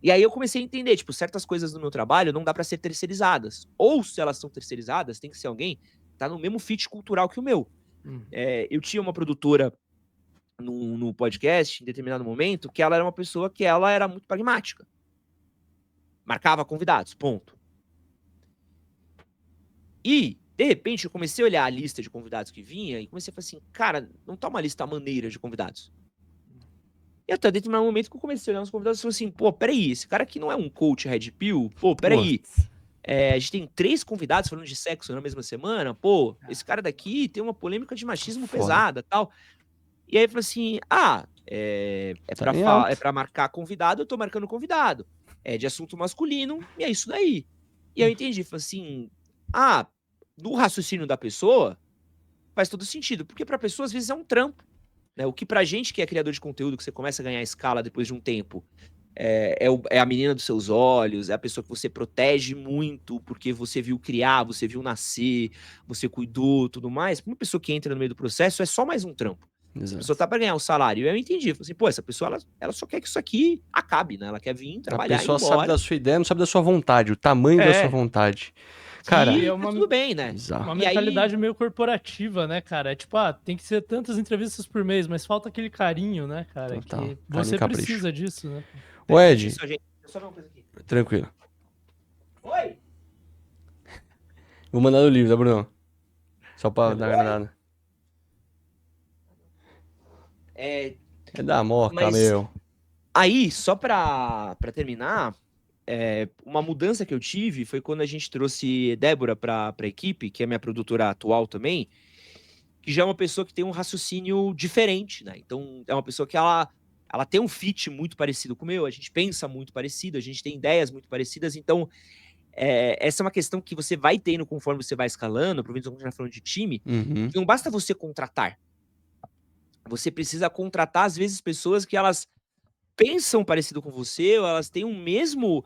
E aí eu comecei a entender, tipo, certas coisas do meu trabalho não dá pra ser terceirizadas. Ou se elas são terceirizadas, tem que ser alguém que tá no mesmo fit cultural que o meu. Eu tinha uma produtora no podcast, em determinado momento, que ela era uma pessoa que ela era muito pragmática. Marcava convidados, ponto. E De repente, eu comecei a olhar a lista de convidados que vinha e comecei a falar assim, cara, não tá uma lista maneira de convidados. E até dentro de um momento que eu comecei a olhar os convidados e falei assim, pô, peraí, esse cara aqui não é um coach Red Pill? Pô, peraí. A gente tem 3 convidados falando de sexo na mesma semana, pô, esse cara daqui tem uma polêmica de machismo Foda. pesada, tal. E aí eu falei assim, é pra marcar convidado, eu tô marcando convidado. É de assunto masculino, e é isso daí. E aí eu entendi, falei assim, no raciocínio da pessoa, faz todo sentido, porque pra pessoa às vezes é um trampo, né? O que pra gente que é criador de conteúdo, que você começa a ganhar escala depois de um tempo, é a menina dos seus olhos, é a pessoa que você protege muito, porque você viu criar, você viu nascer, você cuidou, tudo mais. Pra uma pessoa que entra no meio do processo, é só mais um trampo. A pessoa tá pra ganhar um salário. E eu entendi, falei assim, pô, essa pessoa, ela só quer que isso aqui acabe, né? Ela quer vir trabalhar A pessoa e ir embora. sabe da sua ideia, não sabe da sua vontade, o tamanho da sua vontade. Cara, e tá tudo bem, né? bizarro. Uma E aí- mentalidade meio corporativa, né, cara? É tipo, tem que ser tantas entrevistas por mês, mas falta aquele carinho, né, cara? Total. Que Carinho você e capricho. precisa disso, né? Ô, Ed, Isso, gente. Deixa eu só ver uma coisa aqui. tranquilo. Oi! Vou mandar no livro, tá, Bruno? Só pra Oi? dar uma granada. É da moca, Mas- meu. Aí, só pra terminar, uma mudança que eu tive foi quando a gente trouxe Débora pra equipe, que é minha produtora atual também, que já é uma pessoa que tem um raciocínio diferente, né? Então, é uma pessoa que ela tem um fit muito parecido com o meu, a gente pensa muito parecido, a gente tem ideias muito parecidas, então, essa é uma questão que você vai tendo conforme você vai escalando, provavelmente quando a gente vai falando de time, Uhum. que não basta você contratar. Você precisa contratar, às vezes, pessoas que elas pensam parecido com você, ou elas têm o mesmo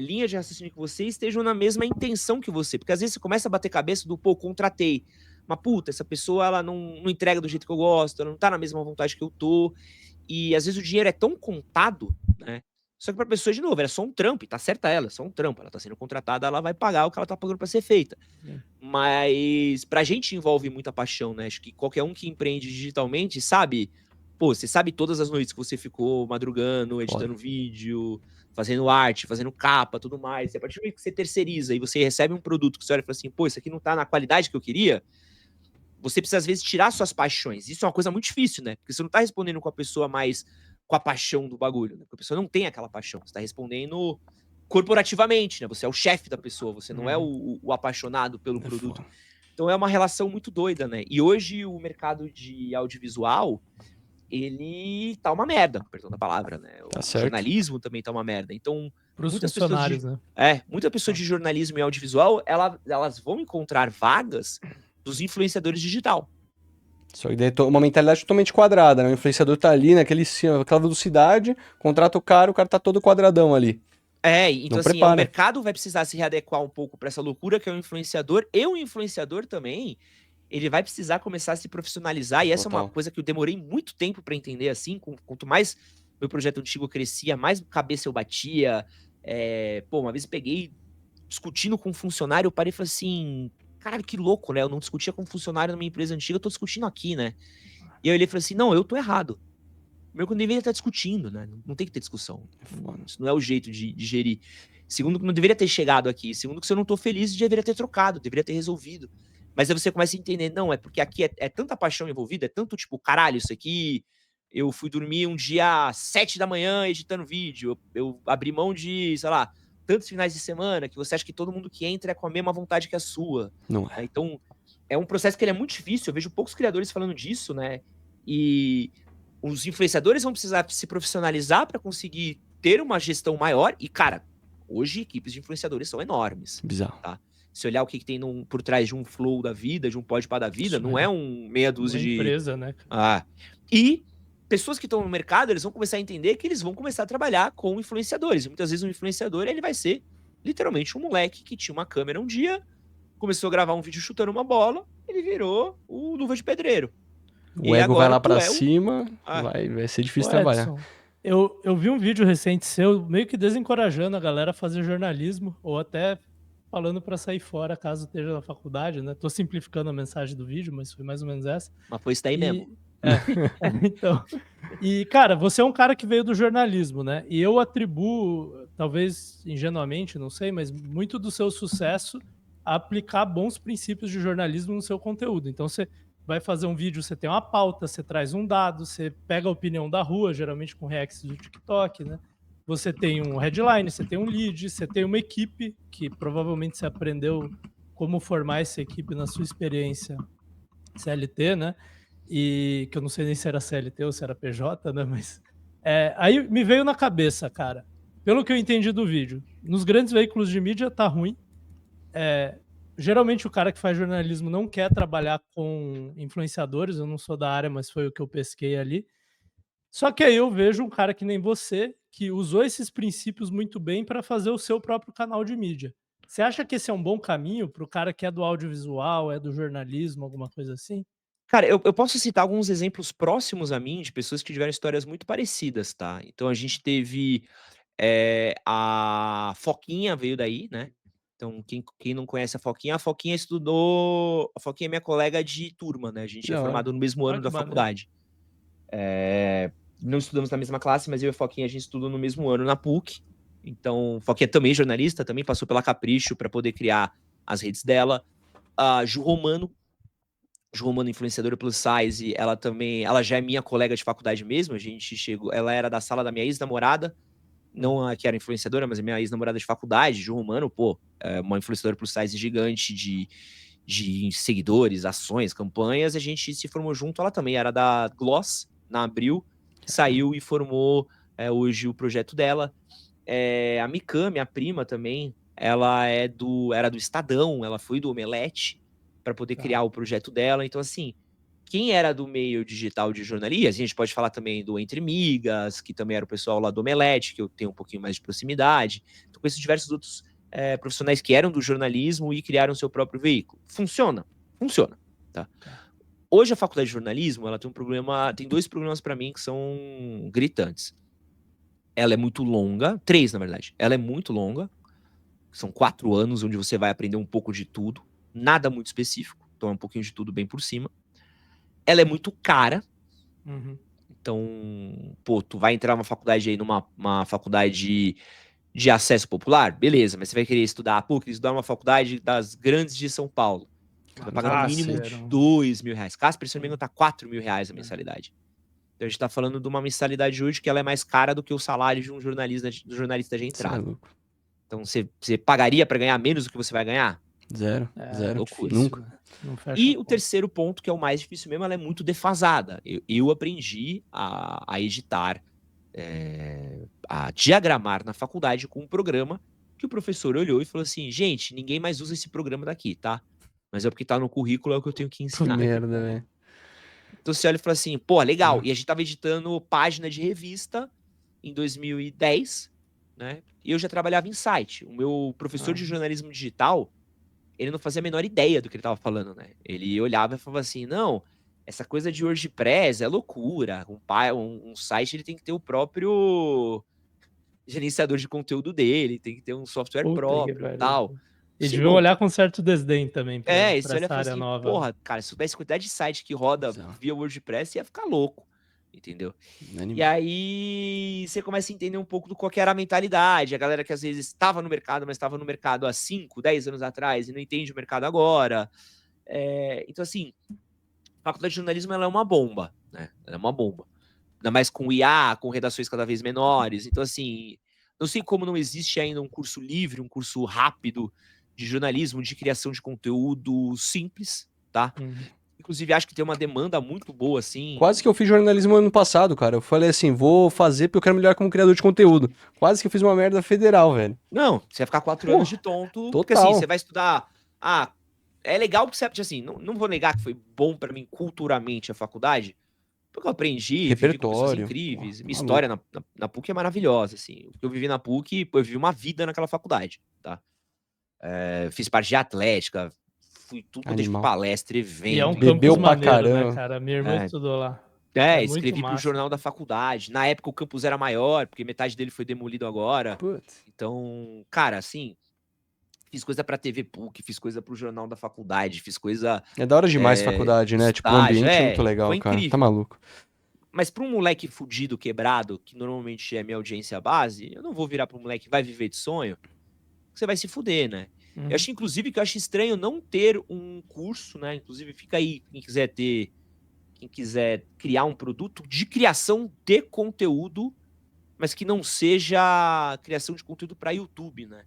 linha de raciocínio que você e estejam na mesma intenção que você. Porque às vezes você começa a bater cabeça do, pô, contratei. Mas, puta, essa pessoa, ela não entrega do jeito que eu gosto, ela não tá na mesma vontade que eu tô. E às vezes o dinheiro é tão contado, né? Só que pra pessoa, de novo, é só um trampo, e tá certa ela, é só um trampo. Ela tá sendo contratada, ela vai pagar o que ela tá pagando pra ser feita. Mas pra gente envolve muita paixão, né? Acho que qualquer um que empreende digitalmente sabe, pô, você sabe todas as noites que você ficou madrugando, editando vídeo, fazendo arte, fazendo capa, tudo mais. E a partir do momento que você terceiriza e você recebe um produto que você olha e fala assim, pô, isso aqui não tá na qualidade que eu queria, você precisa, às vezes, tirar suas paixões. Isso é uma coisa muito difícil, né? Porque você não tá respondendo com a pessoa mais com a paixão do bagulho, né? Porque a pessoa não tem aquela paixão. Você tá respondendo corporativamente, né? Você é o chefe da pessoa, você não é o apaixonado pelo produto. Foda. Então é uma relação muito doida, né? E hoje o mercado de audiovisual, ele tá uma merda, perdão da palavra, né? Tá O certo. jornalismo também tá uma merda. Então, Pros muitas pessoas funcionários, né? muita pessoa de jornalismo e audiovisual, elas vão encontrar vagas dos influenciadores digital. Só que daí uma mentalidade totalmente quadrada, né? O influenciador tá ali aquela velocidade, contrata o cara tá todo quadradão ali. Então Não assim, prepara. o mercado vai precisar se readequar um pouco para essa loucura que é o influenciador, e o influenciador também, ele vai precisar começar a se profissionalizar, e essa é uma Total. coisa que eu demorei muito tempo para entender, assim, quanto mais meu projeto antigo crescia, mais cabeça eu batia. Uma vez peguei, discutindo com um funcionário, eu parei e falei assim, caralho, que louco, né? Eu não discutia com um funcionário na minha empresa antiga, eu tô discutindo aqui, né? E aí ele falou assim, não, eu tô errado. Primeiro que eu não deveria estar discutindo, né? Não tem que ter discussão. Isso não é o jeito de gerir. Segundo, que não deveria ter chegado aqui. Segundo, que se eu não tô feliz, deveria ter trocado, deveria ter resolvido. Mas aí você começa a entender, não, é porque aqui é tanta paixão envolvida, é tanto tipo, caralho, isso aqui. Eu fui dormir um dia às 7 da manhã editando vídeo. Eu abri mão de, sei lá, tantos finais de semana que você acha que todo mundo que entra é com a mesma vontade que a sua. Não é. Então, é um processo que ele é muito difícil. Eu vejo poucos criadores falando disso, né? E os influenciadores vão precisar se profissionalizar para conseguir ter uma gestão maior. E, cara, hoje equipes de influenciadores são enormes. Bizarro. Tá? Se olhar o que tem por trás de um Flow da vida, de um Podpah da vida, Isso não é meia dúzia Uma de... empresa, né? E pessoas que estão no mercado, eles vão começar a entender que eles vão começar a trabalhar com influenciadores. E muitas vezes um influenciador, ele vai ser literalmente um moleque que tinha uma câmera um dia, começou a gravar um vídeo chutando uma bola, ele virou o Luva de Pedreiro. O E ego agora vai lá tu pra é o- cima, Ah. vai ser difícil Ô, trabalhar. Edson, eu vi um vídeo recente seu meio que desencorajando a galera a fazer jornalismo, ou até falando pra sair fora caso esteja na faculdade, né? Tô simplificando a mensagem do vídeo, mas foi mais ou menos essa. Mas foi isso daí mesmo. Então. E, cara, você é um cara que veio do jornalismo, né? E eu atribuo, talvez ingenuamente, não sei, mas muito do seu sucesso a aplicar bons princípios de jornalismo no seu conteúdo. Então você vai fazer um vídeo, você tem uma pauta, você traz um dado, você pega a opinião da rua, geralmente com reacts do TikTok, né? Você tem um headline, você tem um lead, você tem uma equipe, que provavelmente você aprendeu como formar essa equipe na sua experiência CLT, né? E que eu não sei nem se era CLT ou se era PJ, né? Mas aí me veio na cabeça, cara, pelo que eu entendi do vídeo, nos grandes veículos de mídia tá ruim. Geralmente o cara que faz jornalismo não quer trabalhar com influenciadores, eu não sou da área, mas foi o que eu pesquei ali. Só que aí eu vejo um cara que nem você, que usou esses princípios muito bem para fazer o seu próprio canal de mídia. Você acha que esse é um bom caminho para o cara que é do audiovisual, é do jornalismo, alguma coisa assim? Cara, eu posso citar alguns exemplos próximos a mim, de pessoas que tiveram histórias muito parecidas, tá? Então a gente teve a Foquinha veio daí, né? Então, quem não conhece a Foquinha estudou. A Foquinha é minha colega de turma, né? A gente Que é da hora. formado no mesmo ano Olha que da maneiro. faculdade. Não estudamos na mesma classe, mas eu e a Foquinha a gente estudou no mesmo ano na PUC. Então, Foquinha também é jornalista, também passou pela Capricho para poder criar as redes dela. A Ju Romano, influenciadora plus size, ela já é minha colega de faculdade mesmo. A gente chegou, ela era da sala da minha ex-namorada, não a que era influenciadora, mas a minha ex-namorada de faculdade, Ju Romano, uma influenciadora plus size gigante de seguidores, ações, campanhas. A gente se formou junto. Ela também era da Gloss, na Abril, saiu e formou hoje o projeto dela. A Mikan, minha prima também, ela era do Estadão, ela foi do Omelete para poder criar o projeto dela. Então, assim, quem era do meio digital de jornalismo, a gente pode falar também do Entre Migas, que também era o pessoal lá do Omelete, que eu tenho um pouquinho mais de proximidade. Então, conheço diversos outros profissionais que eram do jornalismo e criaram seu próprio veículo. Funciona? Funciona, tá? Hoje a faculdade de jornalismo, ela tem dois problemas para mim que são gritantes. Ela é muito longa, 3 na verdade. Ela é muito longa, são 4 anos onde você vai aprender um pouco de tudo, nada muito específico, então é um pouquinho de tudo bem por cima. Ela é muito cara. Então, tu vai entrar numa faculdade aí, numa faculdade de acesso popular, beleza, mas você vai querer estudar a PUC, estudar numa faculdade das grandes de São Paulo. Você vai pagar no mínimo R$2.000. Casper, se não me engano, tá R$4.000 a mensalidade. Então a gente tá falando de uma mensalidade hoje que ela é mais cara do que o salário de um jornalista de entrada. Então você pagaria para ganhar menos do que você vai ganhar? Zero. Loucura. Nunca. E o terceiro ponto, que é o mais difícil mesmo, ela é muito defasada. Eu aprendi a editar, a diagramar na faculdade com um programa que o professor olhou e falou assim: gente, ninguém mais usa esse programa daqui, tá? Mas é porque tá no currículo, é o que eu tenho que ensinar. Merda, velho. Então você olha e fala assim, legal. E a gente tava editando página de revista em 2010, né? E eu já trabalhava em site. O meu professor de jornalismo digital, ele não fazia a menor ideia do que ele tava falando, né? Ele olhava e falava assim, não, essa coisa de WordPress é loucura. Um site, ele tem que ter o próprio gerenciador de conteúdo dele, tem que ter um software próprio e tal. E deviam olhar com certo desdém também pra isso olha essa área assim, nova. porra, cara, se soubesse a quantidade de site que roda via WordPress, ia ficar louco, entendeu? E aí você começa a entender um pouco do qual que era a mentalidade, a galera que às vezes estava no mercado, mas estava no mercado há 5, 10 anos atrás e não entende o mercado agora. Então, assim, a faculdade de jornalismo, ela é uma bomba, né? Ela é uma bomba. Ainda mais com IA, com redações cada vez menores. Então, assim, não sei como não existe ainda um curso livre, um curso rápido de jornalismo, de criação de conteúdo simples, tá? Inclusive, acho que tem uma demanda muito boa, assim. Quase que eu fiz jornalismo ano passado, cara. Eu falei assim, vou fazer porque eu quero melhorar como criador de conteúdo. Quase que eu fiz uma merda federal, velho. Não, você vai ficar 4 anos de tonto. Total. Porque assim, você vai estudar... é legal que você... Assim, não vou negar que foi bom pra mim culturalmente a faculdade, porque eu aprendi, vivi com pessoas incríveis. Minha história na PUC é maravilhosa, assim. O que eu vivi na PUC, eu vivi uma vida naquela faculdade, tá? Fiz parte de atlética, fui tudo desde palestra, evento. E é um bebeu campus pra maneiro, caramba, né, cara? Minha irmã estudou lá. Escrevi pro jornal da faculdade. Na época o campus era maior, porque metade dele foi demolido agora. Putz. Então, cara, assim, fiz coisa pra TV PUC, fiz coisa pro jornal da faculdade, fiz coisa... É da hora demais faculdade, né? Tipo, o ambiente é muito legal, cara. Incrível. Tá maluco. Mas pra um moleque fudido, quebrado, que normalmente é minha audiência base, eu não vou virar pra um moleque que vai viver de sonho, você vai se fuder, né? Eu acho, inclusive, que eu acho estranho não ter um curso, né? Inclusive, fica aí, quem quiser criar um produto de criação de conteúdo, mas que não seja criação de conteúdo para YouTube, né?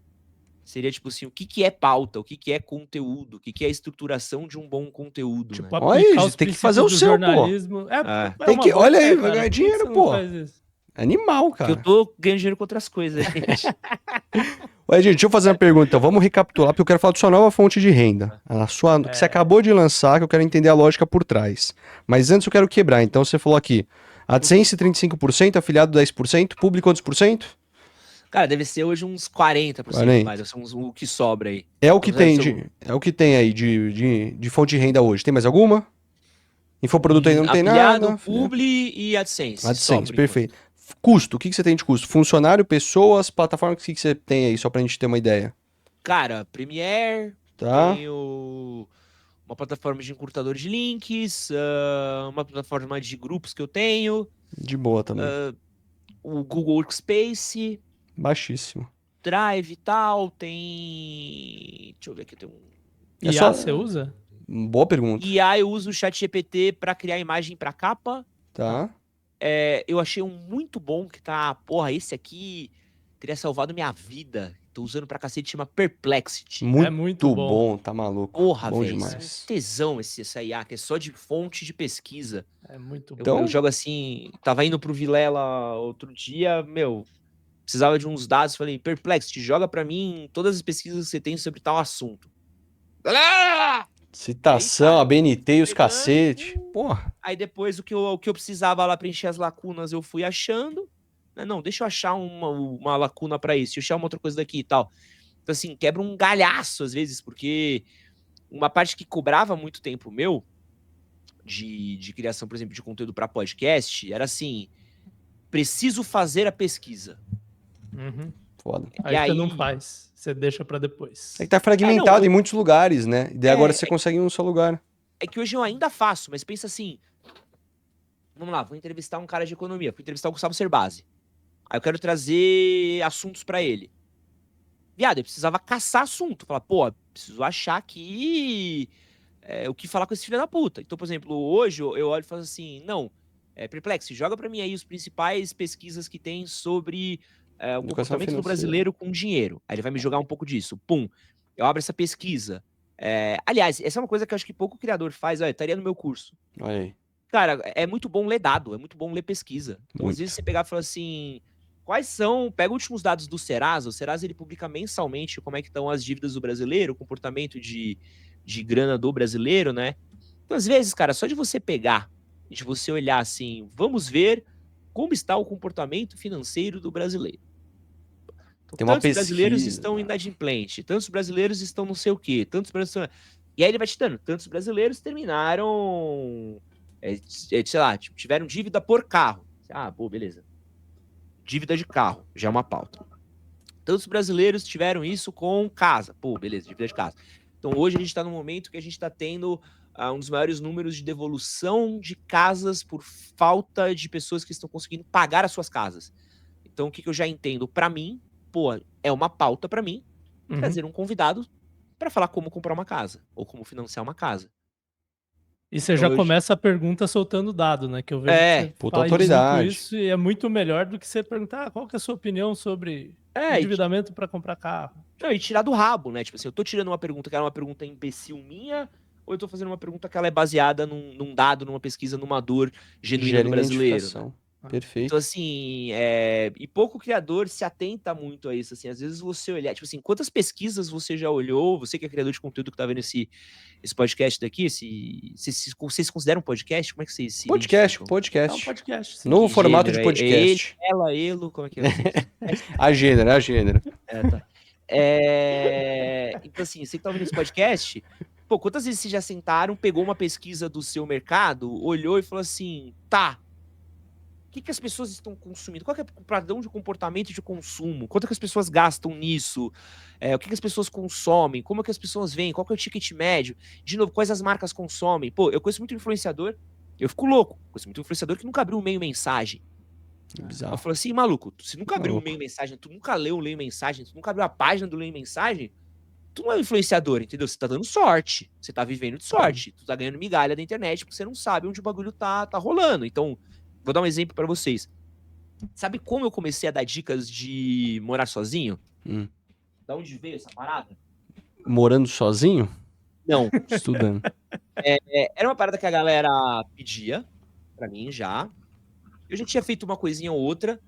Seria tipo assim, o que é pauta, o que é conteúdo, o que é a estruturação de um bom conteúdo, Tipo, né? Olha aplicar isso, os tem que fazer o princípios do seu, pô. jornalismo. É Tem uma que, boa olha aí, ideia, vai cara. ganhar Por que dinheiro, você não pô. faz isso? Animal, Porque eu cara. tô ganhando dinheiro com outras coisas, gente. Olha, gente, deixa eu fazer uma pergunta. Então, vamos recapitular, porque eu quero falar da sua nova fonte de renda. A sua, que você acabou de lançar, que eu quero entender a lógica por trás. Mas antes eu quero quebrar. Então, você falou aqui, AdSense 35%, afiliado 10%, público quantos por cento? Cara, deve ser hoje uns 40%, 40. vai. Deve ser o que sobra aí. É o que Então, deve tem, ser é o que tem aí de fonte de renda hoje. Tem mais alguma? Infoproduto ainda não tem afiliado, nada. Publi e AdSense. AdSense, Só por enquanto. perfeito. Custo, o que você tem de custo? Funcionário, pessoas, plataforma, o que você tem aí, só pra gente ter uma ideia? Cara, Premiere, Tá? tenho uma plataforma de encurtador de links, uma plataforma de grupos que eu tenho, De boa também. o Google Workspace, Baixíssimo. Drive e tal, tem... Deixa eu ver aqui, tem um... É IA só- você usa? Boa pergunta. IA eu uso o ChatGPT para criar imagem para capa. Tá? Eu achei um muito bom que tá... Porra, esse aqui teria salvado minha vida. Tô usando pra cacete, chama Perplexity. Muito bom. bom, tá maluco. Porra, Bom velho. demais. Tesão essa IA, que é só de fonte de pesquisa. É muito bom. Então- Eu jogo assim... Tava indo pro Vilela outro dia, precisava de uns dados. Falei, Perplexity, joga pra mim todas as pesquisas que você tem sobre tal assunto. Galera! Citação, Aí, a BNT e os pegando, cacete. Porra. Aí depois o que eu precisava lá preencher as lacunas eu fui achando. Né? Não, deixa eu achar uma lacuna pra isso, deixa eu achar uma outra coisa daqui e tal. Então assim, quebra um galhaço às vezes, porque uma parte que cobrava muito tempo meu, de criação, por exemplo, de conteúdo pra podcast, era assim, preciso fazer a pesquisa. Uhum. Foda. Aí E você não faz, você deixa pra depois. É que tá fragmentado eu- em muitos lugares, né? E daí agora É, você consegue em um só lugar. É que hoje eu ainda faço, mas pensa assim, vamos lá, vou entrevistar um cara de economia, vou entrevistar o Gustavo Cerbasi. Aí eu quero trazer assuntos pra ele. Viado, eu precisava caçar assunto. Falar, pô, preciso achar aqui o que falar com esse filho da puta. Então, por exemplo, hoje eu olho e falo assim, não, Perplexo, joga pra mim aí os principais pesquisas que tem sobre o Educação comportamento do financeira. brasileiro com dinheiro. Aí ele vai me jogar um pouco disso. Pum, eu abro essa pesquisa. Aliás, essa é uma coisa que eu acho que pouco criador faz. Olha, estaria no meu curso. Olha aí. Cara, é muito bom ler dado, é muito bom ler pesquisa. Então, às Muito. vezes, você pegar e falar assim, pega os últimos dados do Serasa, o Serasa ele publica mensalmente como é que estão as dívidas do brasileiro, o comportamento de grana do brasileiro, né? Então, às vezes, cara, só de você pegar, de você olhar assim, vamos ver como está o comportamento financeiro do brasileiro. Então, Tem uma tantos brasileiros pesquisa. estão inadimplentes, tantos brasileiros estão não sei o quê, tantos brasileiros... E aí ele vai te dando, tantos brasileiros terminaram... sei lá, tiveram dívida por carro. Ah, pô, beleza. Dívida de carro, já é uma pauta. Tantos brasileiros tiveram isso com casa. Pô, beleza, dívida de casa. Então hoje a gente está num momento que a gente está tendo um dos maiores números de devolução de casas por falta de pessoas que estão conseguindo pagar as suas casas. Então o que eu já entendo para mim, pô, é uma pauta para mim trazer um convidado para falar como comprar uma casa ou como financiar uma casa. E você Então, já começa a pergunta soltando dado, né? Que eu vejo que você puta faz autoridade. muito isso e é muito melhor do que você perguntar qual que é a sua opinião sobre endividamento para comprar carro. Não, e tirar do rabo, né? Tipo assim, eu tô tirando uma pergunta que era uma pergunta imbecil minha, ou eu tô fazendo uma pergunta que ela é baseada num dado, numa pesquisa, numa dor genuína do brasileiro. Né? Perfeito. Então, assim, e pouco criador se atenta muito a isso, assim, às vezes você olhar, tipo assim, quantas pesquisas você já olhou, você que é criador de conteúdo que tá vendo esse podcast daqui, vocês consideram podcast? Como é que vocês se Podcast. É um podcast. Sim. Novo Que formato de gênero? podcast. Ele, ela, ele, como é que é? A gênero. Tá. Então, assim, você que tá ouvindo esse podcast, pô, quantas vezes vocês já sentaram, pegou uma pesquisa do seu mercado, olhou e falou assim, tá, o que as pessoas estão consumindo? Qual que é o padrão de comportamento de consumo? Quanto que as pessoas gastam nisso? O que as pessoas consomem? Como é que as pessoas veem? Qual que é o ticket médio? De novo, quais as marcas consomem? Pô, eu conheço muito influenciador, eu fico louco. Conheço muito influenciador que nunca abriu um meio mensagem. Bizarro. Eu falo assim, maluco, você nunca abriu um meio mensagem, tu nunca leu um meio mensagem, tu nunca abriu a página do meio mensagem? tu não é um influenciador, entendeu? Você tá dando sorte. Você tá vivendo de sorte. Tu tá ganhando migalha da internet porque você não sabe onde o bagulho tá rolando. Então, vou dar um exemplo pra vocês. Sabe como eu comecei a dar dicas de morar sozinho? Hum. Da onde veio essa parada? Morando sozinho? Não. Estudando. Era uma parada que a galera pedia pra mim já. Eu já tinha feito uma coisinha ou outra,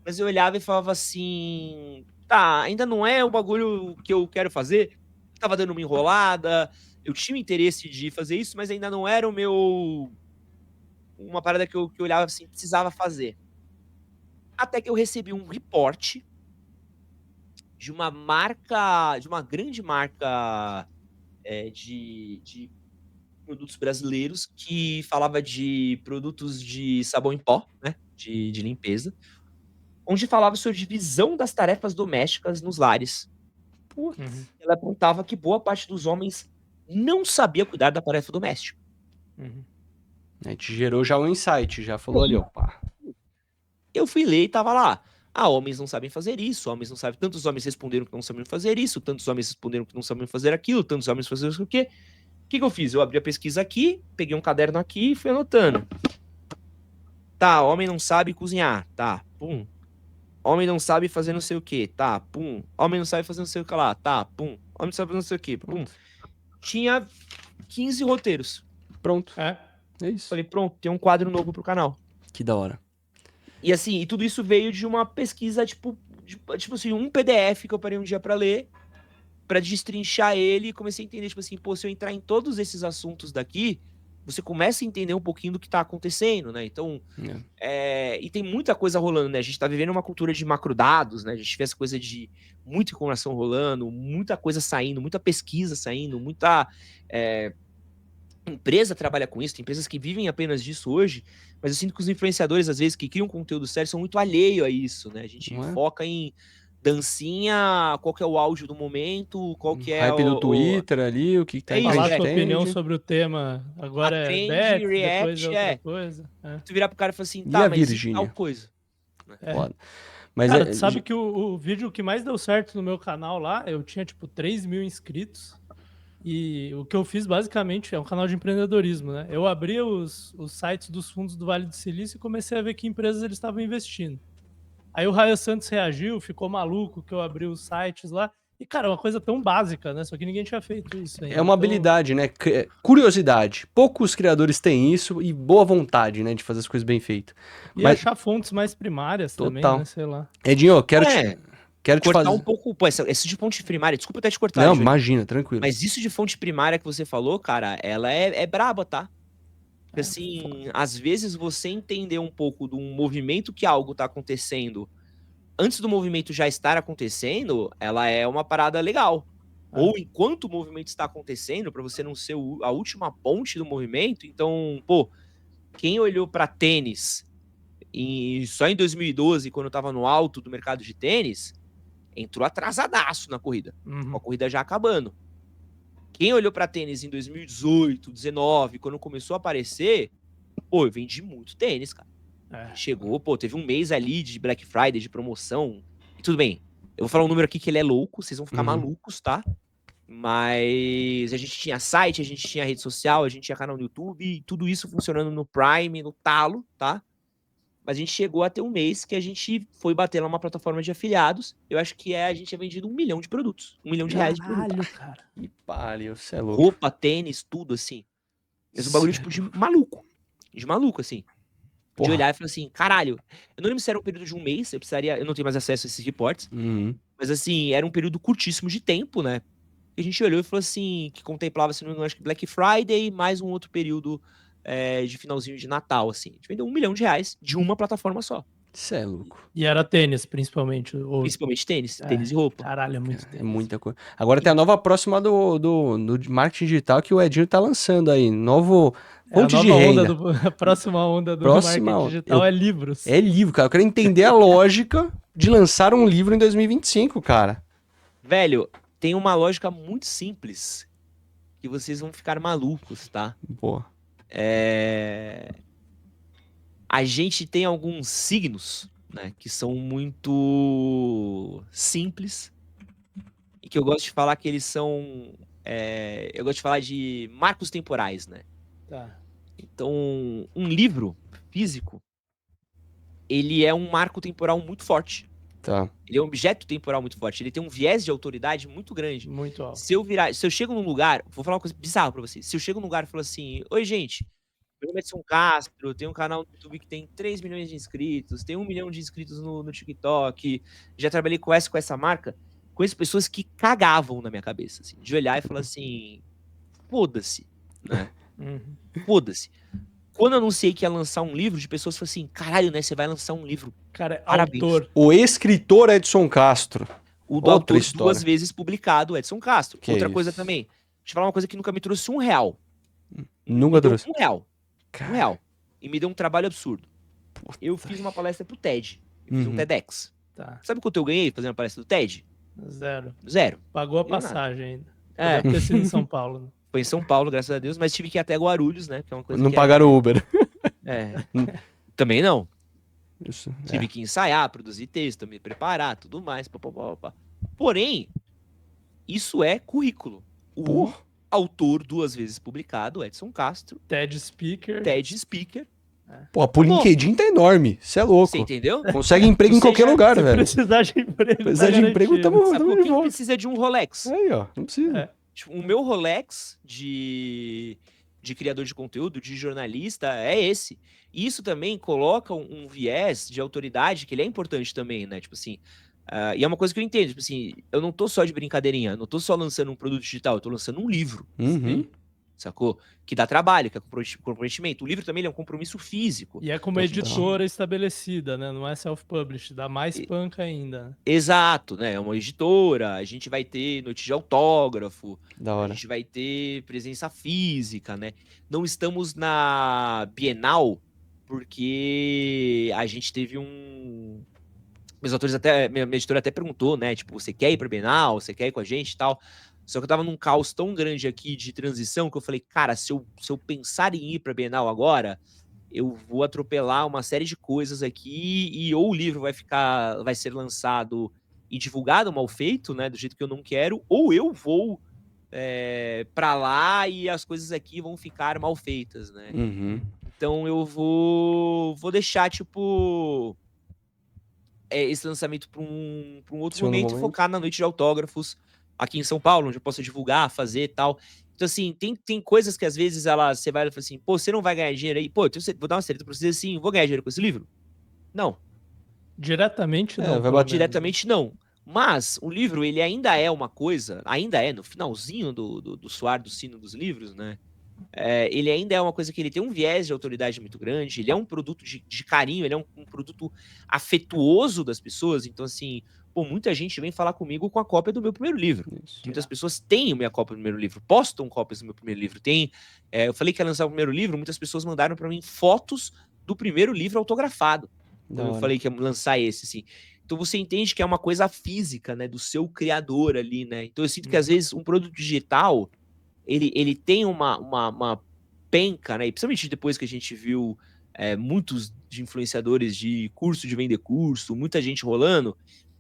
mas eu olhava e falava assim: tá, ainda não é o bagulho que eu quero fazer. Tava dando uma enrolada, eu tinha interesse de fazer isso, mas ainda não era o meu. Uma parada que eu olhava assim, precisava fazer. Até que eu recebi um reporte de uma marca, de uma grande marca de produtos brasileiros que falava de produtos de sabão em pó, né? De limpeza, onde falava sobre divisão das tarefas domésticas nos lares. Uhum. Ela apontava que boa parte dos homens não sabia cuidar da tarefa doméstica. Uhum. A gente gerou já um insight, já falou ali, opa. Eu fui ler e tava lá. Ah, homens não sabem fazer isso, homens não sabem. Tantos homens responderam que não sabiam fazer isso, tantos homens responderam que não sabiam fazer aquilo, tantos homens fazer isso o quê? O que eu fiz? Eu abri a pesquisa aqui, peguei um caderno aqui e fui anotando. Tá, homem não sabe cozinhar. Tá, pum. Homem não sabe fazer não sei o que. Tá, pum. Homem não sabe fazer não sei o que lá. Tá, pum. Homem não sabe fazer não sei o que. Pum. Tinha 15 roteiros. Pronto. É. É isso. Falei, pronto, tem um quadro novo pro canal. Que da hora. E assim, e tudo isso veio de uma pesquisa, tipo assim, um PDF que eu parei um dia pra ler, pra destrinchar ele e comecei a entender, tipo assim, pô, se eu entrar em todos esses assuntos daqui, você começa a entender um pouquinho do que tá acontecendo, né? Então, e tem muita coisa rolando, né? A gente tá vivendo uma cultura de macrodados, né? A gente vê essa coisa de muita informação rolando, muita coisa saindo, muita pesquisa saindo, muita empresa trabalha com isso, tem empresas que vivem apenas disso hoje, mas eu sinto que os influenciadores, às vezes, que criam conteúdo sério, são muito alheios a isso, né? A gente foca em dancinha, qual que é o áudio do momento, qual que é hype do Twitter ali, o que tá em Falar trend. sua opinião sobre o tema. Agora é trend, bet, depois react, é outra coisa. É. Tu virar pro cara e falar assim, E tá, a mas e Virgínia? tal coisa? Foda. Mas Cara, tu sabe que o vídeo que mais deu certo no meu canal lá, eu tinha tipo 3 mil inscritos. E o que eu fiz basicamente é um canal de empreendedorismo, né? Eu abri os sites dos fundos do Vale do Silício e comecei a ver que empresas eles estavam investindo. Aí o Raio Santos reagiu, ficou maluco que eu abri os sites lá. E, cara, uma coisa tão básica, né? Só que ninguém tinha feito isso ainda. é uma habilidade, né? Curiosidade. Poucos criadores têm isso e boa vontade, né? De fazer as coisas bem feitas. E Mas achar fontes mais primárias também, total. né? Sei lá. Edinho, quero te cortar fazer um pouco, pô, esse de fonte primária, desculpa até te cortar, Não, Júlio, imagina, tranquilo. mas isso de fonte primária que você falou, cara, ela é braba, tá? Porque assim, às vezes você entender um pouco de um movimento que algo tá acontecendo antes do movimento já estar acontecendo, ela é uma parada legal. Ou enquanto o movimento está acontecendo, para você não ser a última ponte do movimento. Então, pô, quem olhou para tênis só em 2012, quando estava no alto do mercado de tênis, entrou atrasadaço na corrida, com a corrida já acabando. Quem olhou para tênis em 2018, 2019, quando começou a aparecer, pô, eu vendi muito tênis, cara. Chegou, pô, teve um mês ali de Black Friday, de promoção. E tudo bem, eu vou falar um número aqui que ele é louco, vocês vão ficar malucos, tá? Mas a gente tinha site, a gente tinha rede social, a gente tinha canal no YouTube, e tudo isso funcionando no Prime, no talo, tá? Mas a gente chegou a ter um mês que a gente foi bater lá uma plataforma de afiliados. Eu acho que a gente tinha vendido 1 milhão de produtos. 1 milhão de reais de produtos. Caralho, cara. Que pariu, você é louco. Roupa, tênis, tudo assim. Mas um bagulho tipo de maluco. De maluco, assim. De olhar e falar assim, caralho, eu não lembro se era um período de um mês, eu não tenho mais acesso a esses reportes, mas assim, era um período curtíssimo de tempo, né? E a gente olhou e falou assim, que contemplava, se não me engano, acho que Black Friday, mais um outro período de finalzinho de Natal, assim. A gente vendeu 1 milhão de reais de uma plataforma só. Você é louco. E era tênis, principalmente. Principalmente tênis e roupa. Caralho, é muito tênis. É muita coisa. Agora tem a nova próxima do marketing digital que o Edinho tá lançando aí. Novo fonte de renda. A próxima onda do marketing digital é livros. É livro, cara. Eu quero entender a lógica de lançar um livro em 2025, cara. Velho, tem uma lógica muito simples que vocês vão ficar malucos, tá? Boa. A gente tem alguns signos, né, que são muito simples e que eu gosto de falar que eles são... eu gosto de falar de marcos temporais, né? Tá. Então, um livro físico, ele é um marco temporal muito forte. Tá. Ele é um objeto temporal muito forte. Ele tem um viés de autoridade muito grande. Muito alto. Se eu chego num lugar, vou falar uma coisa bizarra pra vocês. Se eu chego num lugar e falo assim, oi, gente, meu nome é Edson Castro, eu tenho um canal no YouTube que tem 3 milhões de inscritos, tem 1 milhão de inscritos no TikTok, já trabalhei com essa marca, conheço pessoas que cagavam na minha cabeça, assim, de olhar e falar assim, foda-se, né? Uhum. Foda-se. Quando eu anunciei que ia lançar um livro, de pessoas falaram assim, caralho, né, você vai lançar um livro. Cara, Parabéns. autor. O escritor Edson Castro. O do Outra autor história. 2 vezes publicado, Edson Castro. Que Outra isso. coisa também, deixa eu falar uma coisa que nunca me trouxe R$1. Nunca Me deu trouxe. R$1. Cara, R$1. E me deu um trabalho absurdo. Eu fiz uma palestra pro TED. Eu fiz um Uhum. TEDx. Tá. Sabe quanto eu ganhei fazendo a palestra do TED? 0. 0. Pagou a Deu nada. passagem ainda. É, Deve ter sido em São Paulo. Né? foi em São Paulo, graças a Deus, mas tive que ir até Guarulhos, né? Que é uma coisa Não que pagaram o Uber. Também não. Isso. Tive que ensaiar, produzir texto, me preparar, tudo mais. Pá. Porém, isso é currículo. O Porra. autor 2 vezes publicado, Edson Castro, TED Speaker. TED Speaker. Pô, pro LinkedIn tá enorme. Você é louco. Você entendeu? Consegue emprego em Você qualquer já- lugar, Se velho. precisar de emprego, Precisar tá de emprego, garantido. tamo Sacou? de Quem volta. precisa de um Rolex? Aí, ó. Não precisa. É. Tipo, o meu Rolex de criador de conteúdo, de jornalista, é esse. E isso também coloca um viés de autoridade que ele é importante também, né? Tipo assim, e é uma coisa que eu entendo, tipo assim, eu não tô só de brincadeirinha, eu não tô só lançando um produto digital, eu tô lançando um livro, Uhum. sacou? Que dá trabalho, que é comprometimento. O livro também ele é um compromisso físico. E é como Total. editora estabelecida, né? Não é self-published. Dá mais E- panca ainda. Né? Exato, né? É uma editora, a gente vai ter noite de autógrafo, Da a hora. gente vai ter presença física, né? Não estamos na Bienal porque a gente teve meus autores até, minha editora até perguntou, né? Tipo, você quer ir pra Bienal? Você quer ir com a gente e tal? Só que eu tava num caos tão grande aqui de transição que eu falei, cara, se eu pensar em ir pra Bienal agora, eu vou atropelar uma série de coisas aqui e ou o livro vai ser lançado e divulgado mal feito, né? Do jeito que eu não quero, ou eu vou pra lá e as coisas aqui vão ficar mal feitas, né? Uhum. Então eu vou deixar, tipo, esse lançamento pra um outro Segundo momento e momento. focar na noite de autógrafos aqui em São Paulo, onde eu possa divulgar, fazer e tal. Então, assim, tem coisas que às vezes você vai e fala assim, pô, você não vai ganhar dinheiro aí? Pô, vou dar uma certeza pra você assim, vou ganhar dinheiro com esse livro? Não. Diretamente É, não. vai pelo bater menos. Diretamente não. Mas o livro, ele ainda é uma coisa, ainda é, no finalzinho do soar do sino dos livros, né? Ele ainda é uma coisa que ele tem um viés de autoridade muito grande, ele é um produto de carinho, ele é um produto afetuoso das pessoas. Então, assim, pô, muita gente vem falar comigo com a cópia do meu primeiro livro. Isso. Muitas pessoas têm a minha cópia do primeiro livro, postam cópias do meu primeiro livro. Eu falei que ia lançar o primeiro livro, muitas pessoas mandaram pra mim fotos do primeiro livro autografado. Da Quando eu hora. falei que ia lançar esse, assim. Então você entende que é uma coisa física, né, do seu criador ali, né? Então eu sinto que às vezes um produto digital, ele tem uma penca, né? E principalmente depois que a gente viu muitos de influenciadores de curso de vender curso, muita gente rolando,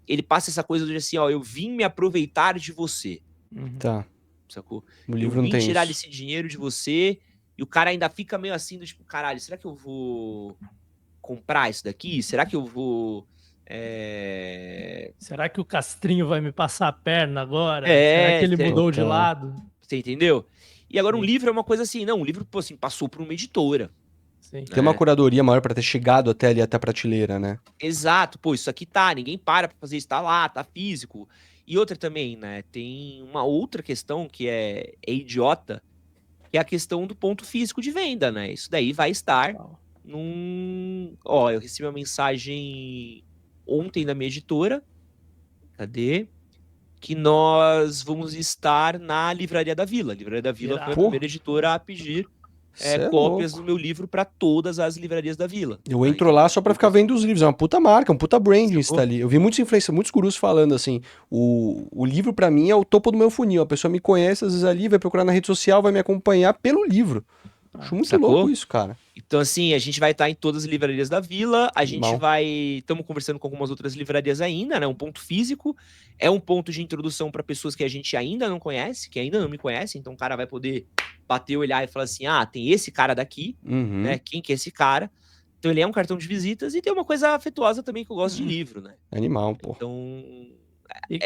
ele passa essa coisa de assim, ó, eu vim me aproveitar de você, Uhum. Tá. sacou? O Eu livro não vim tem tirar isso. esse dinheiro de você e o cara ainda fica meio assim, do tipo, caralho, será que eu vou comprar isso daqui? Será que eu vou... Será que o Castrinho vai me passar a perna agora? Será que ele mudou de Total. lado? Você entendeu? E agora um Sim. livro é uma coisa assim, não, um livro, pô, assim, passou por uma editora. Sim. Tem uma curadoria maior pra ter chegado até ali, até a prateleira, né? Exato, pô, isso aqui ninguém para pra fazer isso, tá lá, tá físico. E outra também, né, tem uma outra questão que é idiota, que é a questão do ponto físico de venda, né? Isso daí vai estar Ó, eu recebi uma mensagem ontem da minha editora, cadê? Que nós vamos estar na Livraria da Vila. A Livraria da Vila foi a Irado. primeira editora a pedir Cê é cópias louco. do meu livro para todas as livrarias da Vila. Eu entro lá só pra ficar vendo os livros. É uma puta marca, um puta branding isso Sacou? tá ali. Eu vi muitos influencers, muitos gurus falando assim, o livro pra mim é o topo do meu funil. A pessoa me conhece às vezes ali, vai procurar na rede social, vai me acompanhar pelo livro. Acho muito Sacou? louco isso, cara. Então, assim, a gente vai estar em todas as livrarias da Vila, a gente Bom. vai... Estamos conversando com algumas outras livrarias ainda, né? Um ponto físico, é um ponto de introdução para pessoas que a gente ainda não conhece, que ainda não me conhecem, então o cara vai poder bater, olhar e falar assim, tem esse cara daqui, Uhum. né? Quem que é esse cara? Então ele é um cartão de visitas e tem uma coisa afetuosa também que eu gosto de livro, né? Animal, pô. Então, E-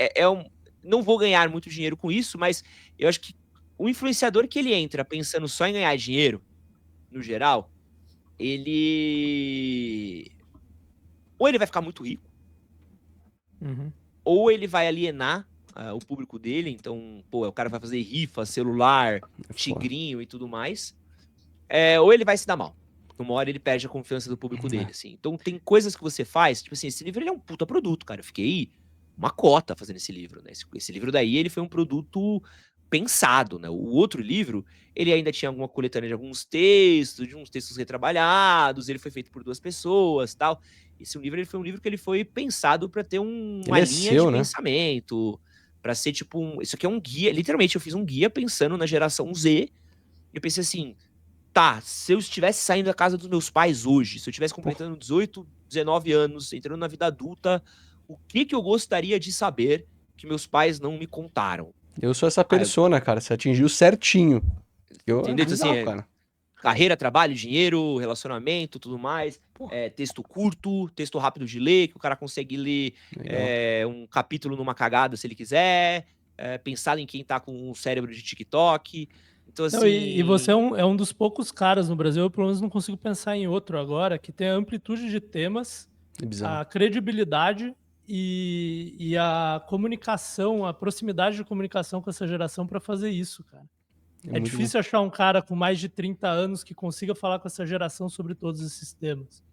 não vou ganhar muito dinheiro com isso, mas eu acho que o influenciador que ele entra pensando só em ganhar dinheiro, no geral, ele... Ou ele vai ficar muito rico, Uhum. ou ele vai alienar o público dele. Então, o cara vai fazer rifa, celular, tigrinho e tudo mais. Ou ele vai se dar mal. Numa hora ele perde a confiança do público dele, assim. Então tem coisas que você faz, tipo assim, esse livro ele é um puta produto, cara. Eu fiquei uma cota fazendo esse livro, né? Esse livro daí, ele foi um produto pensado, né? O outro livro, ele ainda tinha alguma coletânea de alguns textos, de uns textos retrabalhados, ele foi feito por 2 pessoas, tal. Esse livro, ele foi um livro que ele foi pensado para ter uma Ele é linha seu, de né? pensamento, para ser tipo isso aqui é um guia, literalmente eu fiz um guia pensando na geração Z. Eu pensei assim, tá, se eu estivesse saindo da casa dos meus pais hoje, se eu estivesse completando 18, 19 anos, entrando na vida adulta, o que eu gostaria de saber que meus pais não me contaram? Eu sou essa persona, cara. Você atingiu certinho. Entendeu? Então, assim, Cara. carreira, trabalho, dinheiro, relacionamento, tudo mais. Texto curto, texto rápido de ler, que o cara consegue ler Legal. um capítulo numa cagada se ele quiser. Pensar em quem tá com um cérebro de TikTok. Então, Não, assim... e você é um dos poucos caras no Brasil, eu pelo menos não consigo pensar em outro agora, que tem a amplitude de temas, É bizarro. a credibilidade e a comunicação, a proximidade de comunicação com essa geração para fazer isso, cara. É muito difícil achar um cara com mais de 30 anos que consiga falar com essa geração sobre todos esses temas.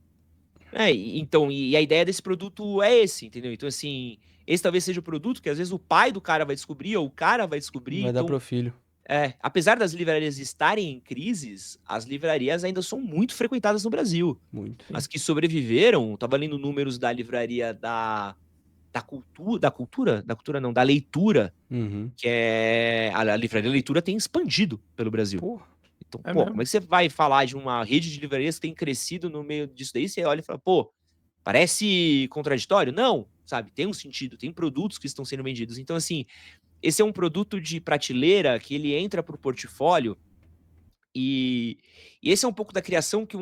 Então, e a ideia desse produto é esse, entendeu? Então, assim, esse talvez seja o produto que às vezes o pai do cara vai descobrir, ou o cara vai descobrir. Vai dar Então, pro filho. apesar das livrarias estarem em crises, as livrarias ainda são muito frequentadas no Brasil. Muito. As que sobreviveram, tava lendo números da livraria da leitura, Uhum. que é a livraria da leitura tem expandido pelo Brasil. Porra. Então, É mesmo? como é que você vai falar de uma rede de livrarias que tem crescido no meio disso daí? Você olha e fala, parece contraditório? Não, sabe? Tem um sentido, tem produtos que estão sendo vendidos. Então, assim, esse é um produto de prateleira que ele entra pro portfólio e esse é um pouco da criação que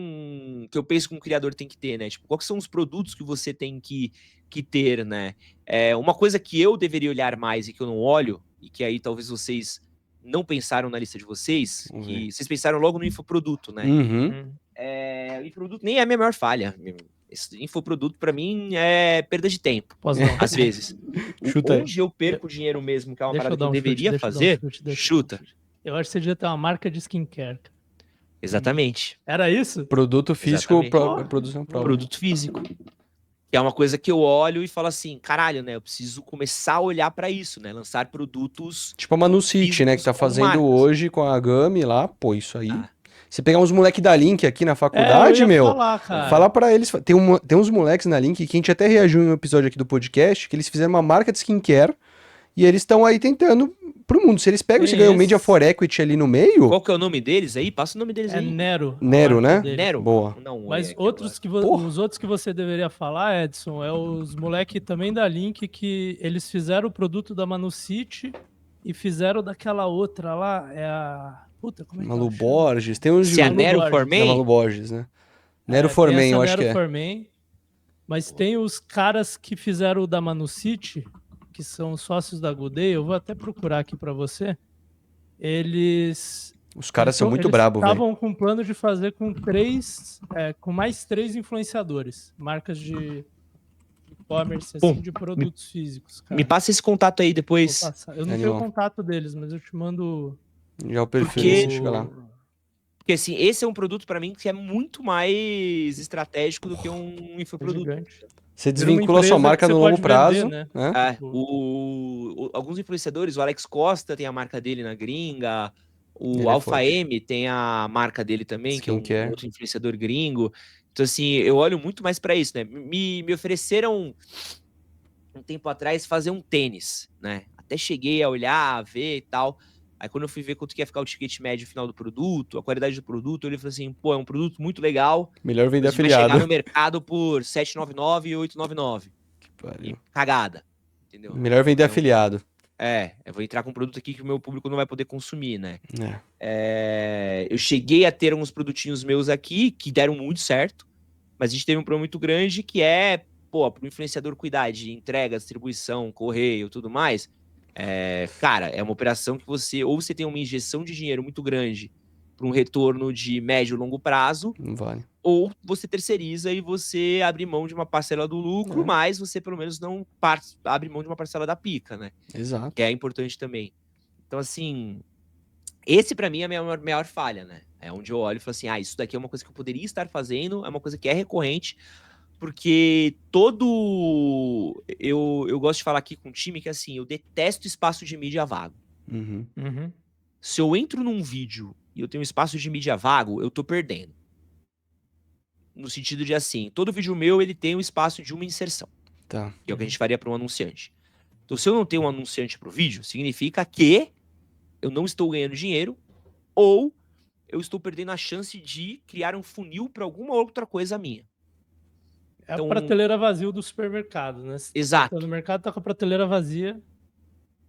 eu penso que um criador tem que ter, né? Tipo, quais são os produtos que você tem que ter, né? Uma coisa que eu deveria olhar mais e que eu não olho, e que aí talvez vocês não pensaram na lista de vocês, Vamos que ver. vocês pensaram logo no infoproduto, né? Uhum. O infoproduto nem é a minha maior falha. Esse infoproduto, pra mim, é perda de tempo, Posso dar um às vezes. Chuta aí. Onde eu perco dinheiro mesmo, que é uma Deixa parada eu que dar eu um chute, deveria deixa eu dar um fazer, chute, deixa eu dar um chuta. chute. Eu acho que você devia ter uma marca de skincare. Exatamente. Era isso? Produto físico, Exatamente. produção própria. Produto físico. Que é uma coisa que eu olho e falo assim, caralho, né? Eu preciso começar a olhar pra isso, né? Lançar produtos Tipo a Manu City, né? Que tá físicos com fazendo marcas. hoje com a Gami lá. Pô, isso aí. Ah. Você pegar uns moleque da Link aqui na Eu faculdade, ia meu. falar, cara. Fala pra eles. Tem uns moleques na Link que a gente até reagiu em um episódio aqui do podcast, que eles fizeram uma marca de skincare e eles estão aí tentando pro mundo. Se eles pegam, você ganha o Media for Equity ali no meio. Qual que é o nome deles aí? Passa o nome deles É aí. Nero. a Nero, marca né? dele. Nero? Boa. Não, Mas aqui outros agora. Porra. os outros que você deveria falar, Edson, é os moleque também da Link que eles fizeram o produto da Manu City e fizeram daquela outra lá, é a... Puta, como é que Malu ela chama? Borges. Tem uns Se é a Malu Nero Borges. for É Malu Me? Borges, né? Nero Tem Forman, essa eu acho Nero que é. Forman, mas tem os caras que fizeram o da Manu City, que são sócios da Good Day, eu vou até procurar aqui pra você. Eles Os caras são muito brabos, velho. estavam com um plano de fazer com mais 3 influenciadores, marcas de e-commerce, assim, de produtos físicos. Cara. Me passa esse contato aí Vou depois. passar. Eu não Animal. tenho o contato deles, mas eu te mando. Já o perfil Porque- desse, chega lá. Porque assim, esse é um produto pra mim que é muito mais estratégico do que um É infoproduto. gigante. Você Vira uma desvincula a sua empresa marca que no você longo pode prazo, vender, né? Alguns influenciadores, o Alex Costa tem a marca dele na gringa, o Ele é Alpha forte. M tem a marca dele também, que é Skincare. um outro influenciador gringo. Então, assim, eu olho muito mais pra isso, né? Me ofereceram um tempo atrás fazer um tênis, né? Até cheguei a olhar, a ver e tal. Aí quando eu fui ver quanto que ia ficar o ticket médio final do produto, a qualidade do produto, ele falou assim, pô, é um produto muito legal, Melhor vender mas a gente vai chegar afiliado. no mercado por 799 e 899. Que E pariu. cagada, entendeu? Melhor vender afiliado. Eu vou entrar com um produto aqui que o meu público não vai poder consumir, né? É. Eu cheguei a ter uns produtinhos meus aqui que deram muito certo, mas a gente teve um problema muito grande que é, pô, para o influenciador cuidar de entrega, distribuição, correio, tudo mais, cara, é uma operação que você tem uma injeção de dinheiro muito grande para um retorno de médio e longo prazo, Não vale. ou você terceiriza e você abre mão de uma parcela do lucro, mas você pelo menos não abre mão de uma parcela da pica, né? Exato. Que é importante também. Então, assim, esse pra mim é a minha maior falha, né? É onde eu olho e falo assim, isso daqui é uma coisa que eu poderia estar fazendo, é uma coisa que é recorrente, porque eu gosto de falar aqui com o time que, assim, eu detesto espaço de mídia vago. Uhum. Se eu entro num vídeo e eu tenho um espaço de mídia vago, eu tô perdendo. No sentido de, assim, todo vídeo meu, ele tem um espaço de uma inserção. Tá. Que é o que a gente faria para um anunciante. Então, se eu não tenho um anunciante pro vídeo, significa que eu não estou ganhando dinheiro ou eu estou perdendo a chance de criar um funil para alguma outra coisa minha. É Então, a prateleira vazia do supermercado, né? Se exato. tá no mercado, tá com a prateleira vazia.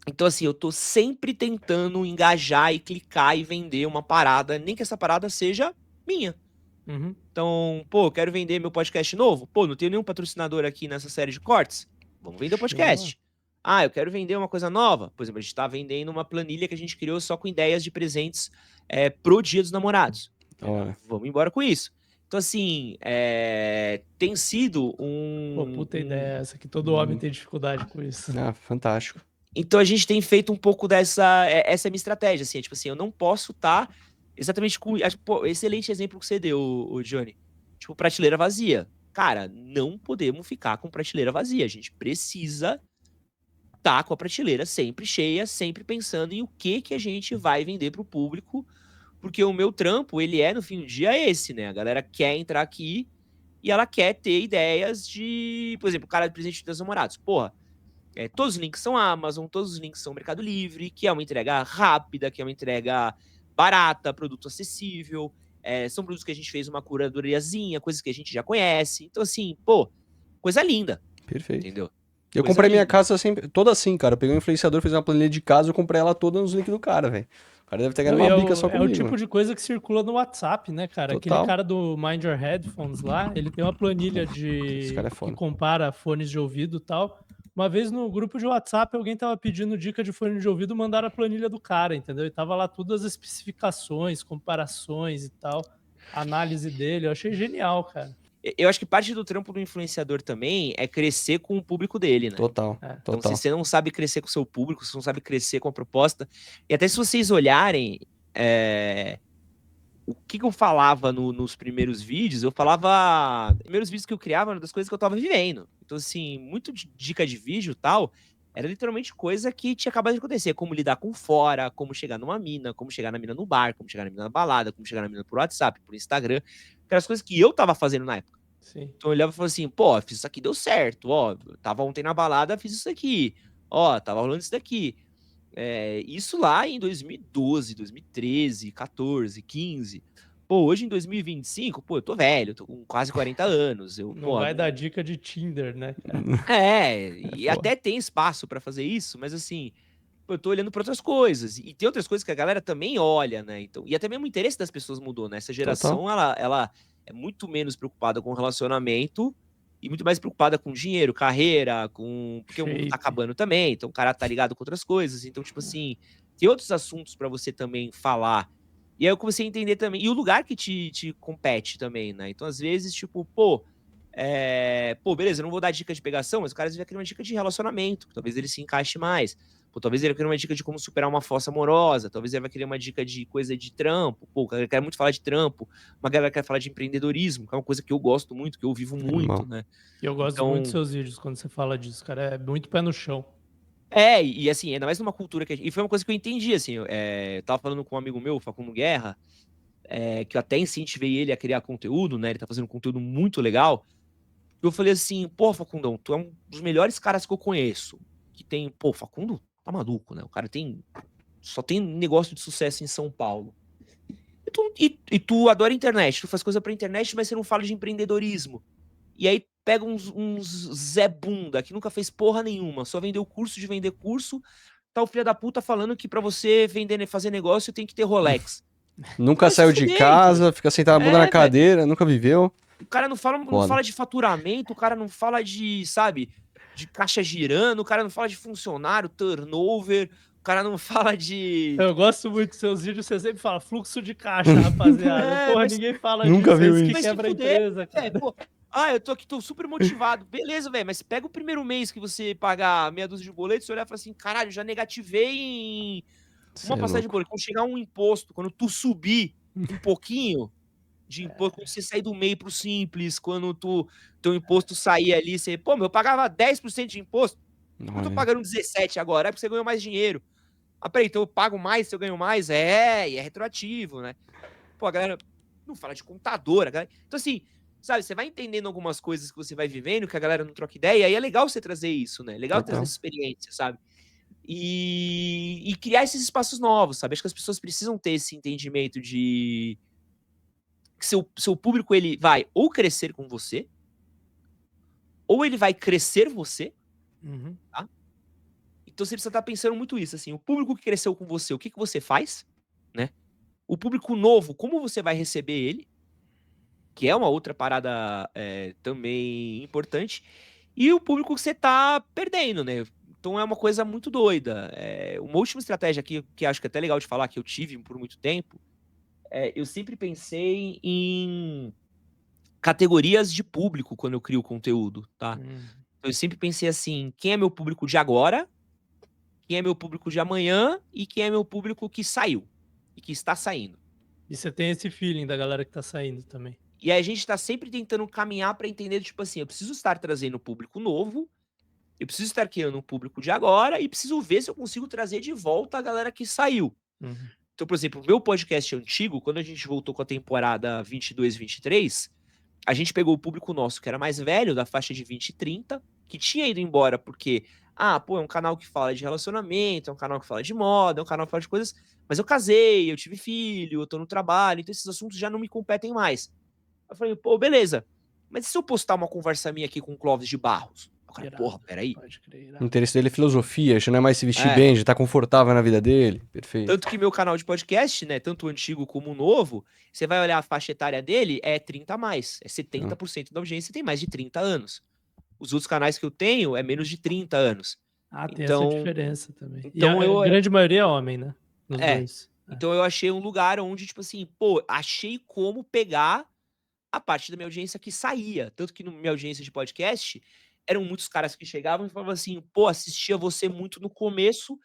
Então, assim, eu tô sempre tentando engajar e clicar e vender uma parada, nem que essa parada seja minha. Então, pô, eu quero vender meu podcast novo. Pô, não tenho nenhum patrocinador aqui nessa série de cortes. Vamos vender o podcast. Eu quero vender uma coisa nova. Por exemplo, a gente tá vendendo uma planilha que a gente criou só com ideias de presentes pro Dia dos Namorados. Vamos embora com isso. Então, assim, tem sido Pô, puta ideia essa, que todo homem tem dificuldade com isso. Fantástico. Então, a gente tem feito um pouco dessa... Essa é a minha estratégia, assim. Tipo assim, eu não posso estar exatamente com... Pô, excelente exemplo que você deu, o Johnny. Tipo, prateleira vazia. Cara, não podemos ficar com prateleira vazia. A gente precisa tá com a prateleira sempre cheia, sempre pensando em o que a gente vai vender pro público, porque o meu trampo, ele no fim do dia, esse, né? A galera quer entrar aqui e ela quer ter ideias de, por exemplo, o cara de presente dos namorados. Porra, todos os links são Amazon, todos os links são Mercado Livre, que é uma entrega rápida, que é uma entrega barata, produto acessível, são produtos que a gente fez uma curadoriazinha, coisas que a gente já conhece. Então, assim, pô, coisa linda. Perfeito. Entendeu? Eu comprei minha casa sempre, toda assim, cara. Eu peguei um influenciador, fiz uma planilha de casa, eu comprei ela toda nos links do cara, velho. O cara deve ter ganhado uma bica só comigo. É o tipo de coisa que circula no WhatsApp, né, cara? Total. Aquele cara do Mind Your Headphones lá, ele tem uma planilha Esse cara é que foda. compara fones de ouvido e tal. Uma vez no grupo de WhatsApp, alguém tava pedindo dica de fone de ouvido, mandaram a planilha do cara, entendeu? E tava lá todas as especificações, comparações e tal, análise dele. Eu achei genial, cara. Eu acho que parte do trampo do influenciador também é crescer com o público dele, né? Total. Então, se você não sabe crescer com o seu público, se você não sabe crescer com a proposta, e até se vocês olharem o que eu falava nos primeiros vídeos, primeiros vídeos que eu criava eram das coisas que eu tava vivendo. Então, assim, muito de dica de vídeo e tal, era literalmente coisa que tinha acabado de acontecer. Como lidar com fora, como chegar numa mina, como chegar na mina no bar, como chegar na mina na balada, como chegar na mina por WhatsApp, por Instagram. Aquelas coisas que eu tava fazendo na época. Sim. Então eu olhava e falava assim, pô, fiz isso aqui, deu certo. Ó, tava ontem na balada, fiz isso aqui. Ó, tava rolando isso daqui. Isso lá em 2012, 2013, 14, 15. Pô, hoje em 2025, pô, eu tô velho, tô com quase 40 anos. Não vai dar dica de Tinder, né? E até tem espaço pra fazer isso, mas assim, pô, eu tô olhando pra outras coisas. E tem outras coisas que a galera também olha, né? Então, e até mesmo o interesse das pessoas mudou, né? Essa geração, ela é muito menos preocupada com relacionamento e muito mais preocupada com dinheiro, carreira, porque o mundo tá acabando também, então o cara tá ligado com outras coisas. Então, tipo assim, tem outros assuntos pra você também falar. E aí eu comecei a entender também, e o lugar que te compete também, né? Então, às vezes, tipo, beleza, eu não vou dar dica de pegação, mas o cara vai querer uma dica de relacionamento, talvez ele se encaixe mais. Pô, talvez ele vai querer uma dica de como superar uma falsa amorosa, talvez ele vai querer uma dica de coisa de trampo. Pô, o cara quer muito falar de trampo, uma galera quer falar de empreendedorismo, que é uma coisa que eu gosto muito, que eu vivo muito, né? E eu gosto muito dos seus vídeos quando você fala disso, cara, é muito pé no chão. E assim, ainda mais numa cultura que... E foi uma coisa que eu entendi, assim, eu tava falando com um amigo meu, Facundo Guerra, que eu até incentivei ele a criar conteúdo, né? Ele tá fazendo um conteúdo muito legal. Eu falei assim, pô, Facundão, tu é um dos melhores caras que eu conheço. Que tem, Facundo tá maluco, né? O cara tem Só tem negócio de sucesso em São Paulo. E tu adora internet, tu faz coisa pra internet, mas você não fala de empreendedorismo. E aí pega uns Zé Bunda, que nunca fez porra nenhuma, só vendeu curso de vender curso, tá o filho da puta falando que pra você fazer negócio tem que ter Rolex. Nunca Vai se saiu de fuder, casa, fica sentado a bunda na velho. cadeira, nunca viveu. O cara não fala de faturamento, o cara não fala de, sabe, de caixa girando, o cara não fala de funcionário, turnover, o cara não fala de... Eu gosto muito dos seus vídeos, você sempre fala fluxo de caixa, rapaziada. Porra, mas ninguém fala nunca disso, viu é isso isso. que quebra a Vai se fuder, empresa, cara. pô. Eu tô aqui, tô super motivado. Beleza, velho, mas pega o primeiro mês que você pagar meia dúzia de boletos, você olhar e falar assim, caralho, já negativei em uma passagem de boleto. Quando chegar um imposto, quando tu subir um pouquinho de imposto, quando você sair do MEI pro Simples, quando teu imposto sair ali, você, pô, eu pagava 10% de imposto, eu tô pagando 17 agora, é porque você ganhou mais dinheiro. Ah, peraí, então eu pago mais se eu ganho mais? E é retroativo, né? Pô, a galera não fala de contadora, galera. Então, assim, sabe, você vai entendendo algumas coisas que você vai vivendo, que a galera não troca ideia, e aí é legal você trazer isso, né? Legal trazer essa experiência, sabe? E criar esses espaços novos, sabe? Acho que as pessoas precisam ter esse entendimento de que seu público, ele vai ou crescer com você, ou ele vai crescer você, tá? Então você precisa estar pensando muito isso, assim, o público que cresceu com você, o que você faz, né? O público novo, como você vai receber ele, que é uma outra parada também importante, e o público que você tá perdendo, né? Então é uma coisa muito doida. Uma última estratégia aqui, que acho que é até legal de falar, que eu tive por muito tempo, eu sempre pensei em categorias de público quando eu crio conteúdo, tá? Eu sempre pensei assim, quem é meu público de agora, quem é meu público de amanhã e quem é meu público que saiu e que está saindo. E você tem esse feeling da galera que tá saindo também. E aí a gente tá sempre tentando caminhar para entender, tipo assim, eu preciso estar trazendo um público novo, eu preciso estar criando um público de agora e preciso ver se eu consigo trazer de volta a galera que saiu. Então, por exemplo, o meu podcast antigo, quando a gente voltou com a temporada 22, 23, a gente pegou o público nosso que era mais velho, da faixa de 20 e 30, que tinha ido embora porque, é um canal que fala de relacionamento, é um canal que fala de moda, é um canal que fala de coisas, mas eu casei, eu tive filho, eu tô no trabalho, então esses assuntos já não me competem mais. Eu falei, pô, beleza, mas e se eu postar uma conversa minha aqui com o Clóvis de Barros? O cara, porra, peraí. Pode crer. O interesse dele é filosofia, já não é mais se vestir bem, já tá confortável na vida dele. Perfeito. Tanto que meu canal de podcast, né, tanto o antigo como o novo, você vai olhar a faixa etária dele, é 30 a mais. É 70% da audiência tem mais de 30 anos. Os outros canais que eu tenho é menos de 30 anos. Tem essa diferença também. Então a grande maioria é homem, né? Nos dois. Então eu achei um lugar onde, tipo assim, pô, achei como pegar a parte da minha audiência que saía. Tanto que na minha audiência de podcast, eram muitos caras que chegavam e falavam assim, pô, assistia você muito no começo,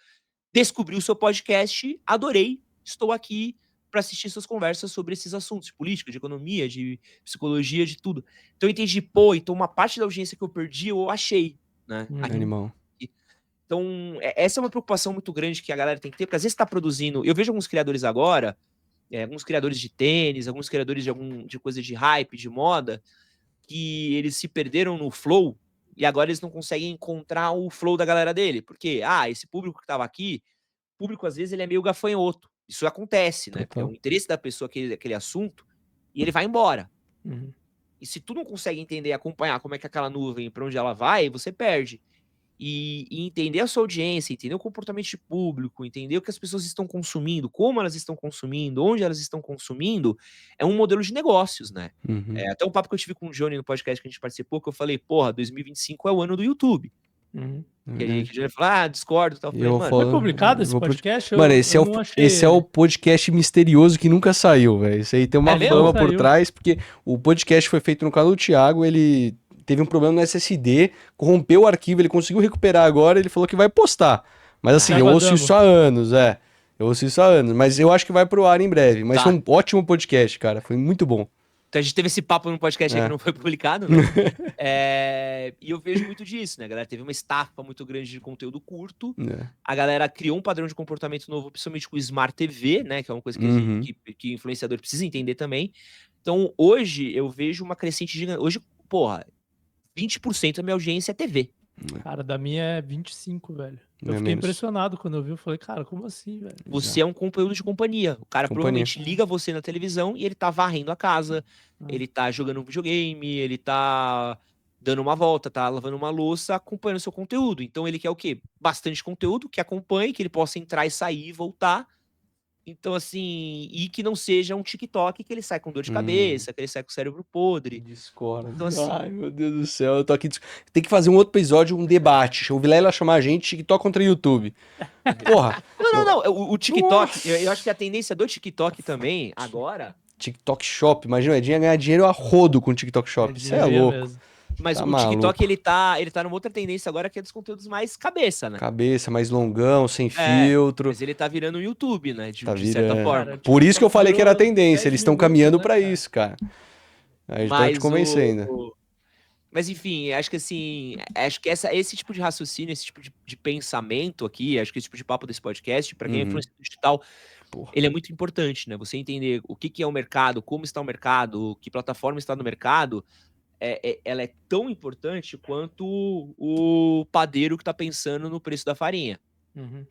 descobri o seu podcast, adorei, estou aqui para assistir suas conversas sobre esses assuntos, de política, de economia, de psicologia, de tudo. Então eu entendi, pô, então uma parte da audiência que eu perdi, eu achei, né? Animal. Então, essa é uma preocupação muito grande que a galera tem que ter, porque às vezes tá produzindo... Eu vejo alguns criadores agora, alguns criadores de tênis, alguns criadores de coisa de hype, de moda, que eles se perderam no flow, e agora eles não conseguem encontrar o flow da galera dele. Porque, esse público que tava aqui, o público às vezes ele é meio gafanhoto. Isso acontece, né? Porque é o interesse da pessoa aquele assunto, e ele vai embora. E se tu não consegue entender e acompanhar como é que aquela nuvem, para onde ela vai, você perde. E entender a sua audiência, entender o comportamento de público, entender o que as pessoas estão consumindo, como elas estão consumindo, onde elas estão consumindo, é um modelo de negócios, né? Até um papo que eu tive com o Johnny no podcast que a gente participou, que eu falei, porra, 2025 é o ano do YouTube. E aí o Johnny falou, discordo e tal. Eu Mano, foi publicado esse podcast? Mano, esse é o podcast misterioso que nunca saiu, velho. Isso aí tem uma fama por trás, porque o podcast foi feito no canal do Thiago, ele teve um problema no SSD, corrompeu o arquivo, ele conseguiu recuperar agora, ele falou que vai postar. Mas assim, eu ouço isso há anos, Eu ouço isso há anos, mas eu acho que vai pro ar em breve. Mas foi um ótimo podcast, cara, foi muito bom. Então a gente teve esse papo no podcast aí que não foi publicado, né? E eu vejo muito disso, né? A galera teve uma estafa muito grande de conteúdo curto. A galera criou um padrão de comportamento novo, principalmente com o Smart TV, né? Que é uma coisa que influenciador precisa entender também. Então hoje eu vejo uma crescente gigante. Hoje, porra, 20% da minha audiência é TV. Cara, da minha é 25, velho. Eu fiquei impressionado quando eu vi. Eu falei, cara, como assim, velho? Você é um conteúdo de companhia. O cara Companhia. provavelmente liga você na televisão e ele tá varrendo a casa, ele tá jogando um videogame, ele tá dando uma volta, tá lavando uma louça, acompanhando o seu conteúdo. Então ele quer o quê? Bastante conteúdo que acompanhe, que ele possa entrar e sair e voltar. Então, assim, e que não seja um TikTok que ele sai com dor de cabeça, que ele sai com o cérebro podre. Discorda. Então, assim, Ai, meu Deus do céu, eu tô aqui. Tem que fazer um outro episódio, um debate. O Vilela chamar a gente, TikTok contra YouTube. Porra. Não. O TikTok, eu acho que a tendência do TikTok também, agora. TikTok Shop, imagina, o Edinho ia ganhar dinheiro a rodo com o TikTok Shop. Isso é louco. Mesmo. Mas Tá o maluco. TikTok, ele tá numa outra tendência agora, que é dos conteúdos mais cabeça, né? Cabeça, mais longão, sem filtro. Mas ele tá virando o YouTube, né? De Tá certa virando. forma. Cara, Por isso que eu falei que era a virou tendência. 10 Eles estão minutos, caminhando né, pra cara? isso, cara. Aí estão te convencendo. Mas enfim, acho que assim, acho que esse tipo de raciocínio, esse tipo de pensamento aqui, acho que esse tipo de papo desse podcast, pra quem é influenciador digital, Porra. ele é muito importante, né? Você entender o que é o mercado, como está o mercado, que plataforma está no mercado, ela é tão importante quanto o padeiro que tá pensando no preço da farinha. Uhum.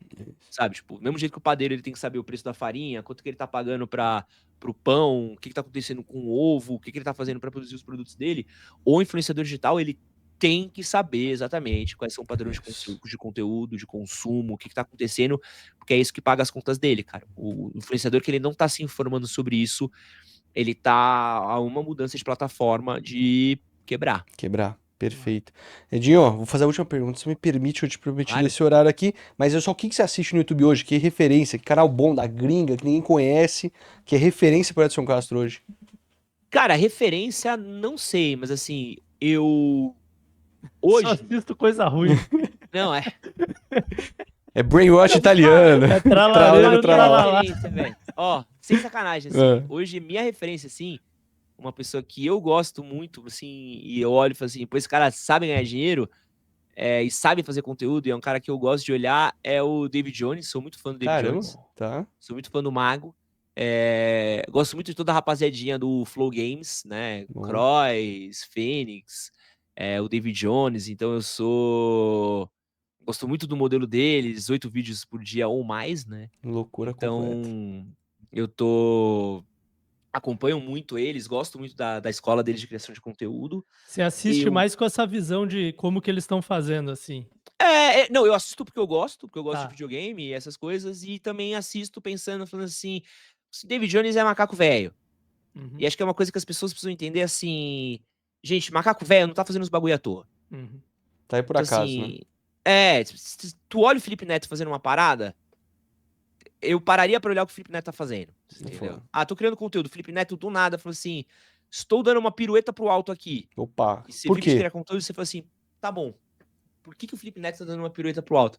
Sabe, tipo, do mesmo jeito que o padeiro ele tem que saber o preço da farinha, quanto que ele tá pagando pro pão, o que tá acontecendo com o ovo, o que ele tá fazendo para produzir os produtos dele, o influenciador digital, ele tem que saber exatamente quais são os padrões de conteúdo, de consumo, o que tá acontecendo, porque é isso que paga as contas dele, cara. O influenciador que ele não tá se informando sobre isso, ele tá a uma mudança de plataforma de quebrar. Perfeito. Edinho, ó, vou fazer a última pergunta. Se me permite, eu te prometi Claro. nesse horário aqui. Mas é só o que você assiste no YouTube hoje? Que referência? Que canal bom da gringa que ninguém conhece? Que é referência para Edson Castro hoje? Cara, referência, não sei, mas assim, eu. Só Hoje. assisto coisa ruim. Não, É brainwash italiano. É tralaleiro, tralalá. velho. Ó, sem sacanagem, assim. Hoje, minha referência, assim, uma pessoa que eu gosto muito, assim, e eu olho e falo assim, pô, esse cara sabe ganhar dinheiro e sabe fazer conteúdo, e é um cara que eu gosto de olhar, é o David Jones. Sou muito fã do David Jones. Tá. Sou muito fã do Mago. Gosto muito de toda a rapaziadinha do Flow Games, né? Bom. Croix, Fênix, o David Jones. Então eu gosto muito do modelo deles, 8 vídeos por dia ou mais, né? Loucura completa. Então eu acompanho muito eles, gosto muito da escola deles de criação de conteúdo. Você assiste mais com essa visão de como que eles estão fazendo, assim. Não, eu assisto porque eu gosto Tá. de videogame e essas coisas, e também assisto pensando, falando assim, David Jones é macaco velho. Uhum. E acho que é uma coisa que as pessoas precisam entender, assim, gente, macaco velho não tá fazendo os bagulho à toa. Uhum. Tá aí por Então, acaso, assim, né? se tu olha o Felipe Neto fazendo uma parada, eu pararia pra olhar o que o Felipe Neto tá fazendo. Entendeu? Tô criando conteúdo. O Felipe Neto do nada falou assim, estou dando uma pirueta pro alto aqui. Opa, E você por vive de quê? criar conteúdo e você fala assim, tá bom, por que o Felipe Neto tá dando uma pirueta pro alto?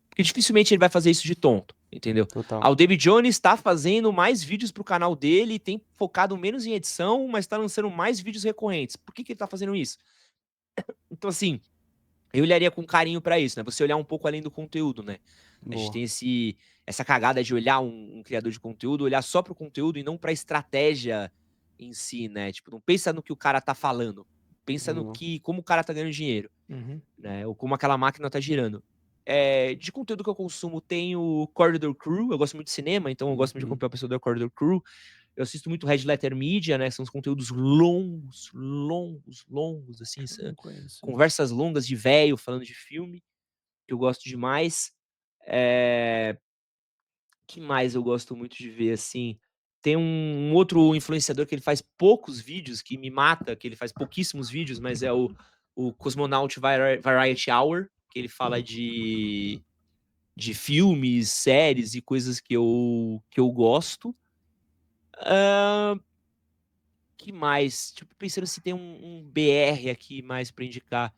Porque dificilmente ele vai fazer isso de tonto, entendeu? Total. O David Jones tá fazendo mais vídeos pro canal dele, tem focado menos em edição, mas tá lançando mais vídeos recorrentes. Por que ele tá fazendo isso? Então, assim, eu olharia com carinho pra isso, né? Você olhar um pouco além do conteúdo, né? A gente tem essa cagada de olhar um criador de conteúdo, olhar só pro conteúdo e não pra estratégia em si, né? Tipo, não pensa no que o cara tá falando. Pensa no como o cara tá ganhando dinheiro, né? Ou como aquela máquina tá girando. De conteúdo que eu consumo, tem o Corridor Crew. Eu gosto muito de cinema, então eu gosto muito de acompanhar o pessoal do Corridor Crew. Eu assisto muito Red Letter Media, né? São os conteúdos longos, assim. Conversas longas de velho falando de filme, que eu gosto demais. Que mais eu gosto muito de ver, assim? Tem um outro influenciador que ele faz poucos vídeos, que me mata, que ele faz pouquíssimos vídeos, mas é o Cosmonaut Variety Hour, que ele fala de filmes, séries e coisas que eu gosto. Que mais? Tipo, pensando se tem um BR aqui mais pra indicar.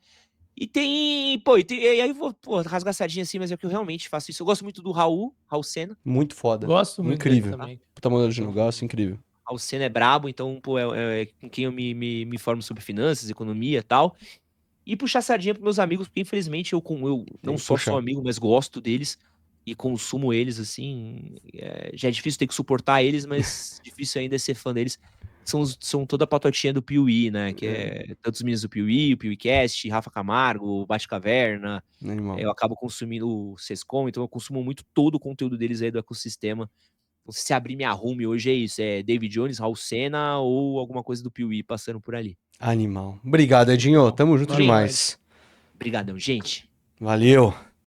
E tem, e aí eu vou rasgar a sardinha assim, mas é que eu realmente faço isso. Eu gosto muito do Raul Sena. Muito foda. Gosto muito Incrível. dele também. Puta modelo de negócio, incrível. Raul Sena é brabo, então, é com quem eu me informo sobre finanças, economia e tal. E puxar sardinha pros meus amigos, porque infelizmente eu não só sou amigo, mas gosto deles e consumo eles, assim. Já é difícil ter que suportar eles, mas difícil ainda é ser fã deles. são toda a patotinha do Piuí, né? Que é tantos meninos do Piuí, o PeeWeeCast, Rafa Camargo, Bate-Caverna. Animal. Eu acabo consumindo o Sescom, então eu consumo muito todo o conteúdo deles aí do ecossistema. Então, se abrir minha home hoje é isso, é David Jones, Raul Senna ou alguma coisa do Piuí passando por ali. Animal. Obrigado, Edinho. Tamo junto Valeu, demais. Obrigadão, gente. Valeu.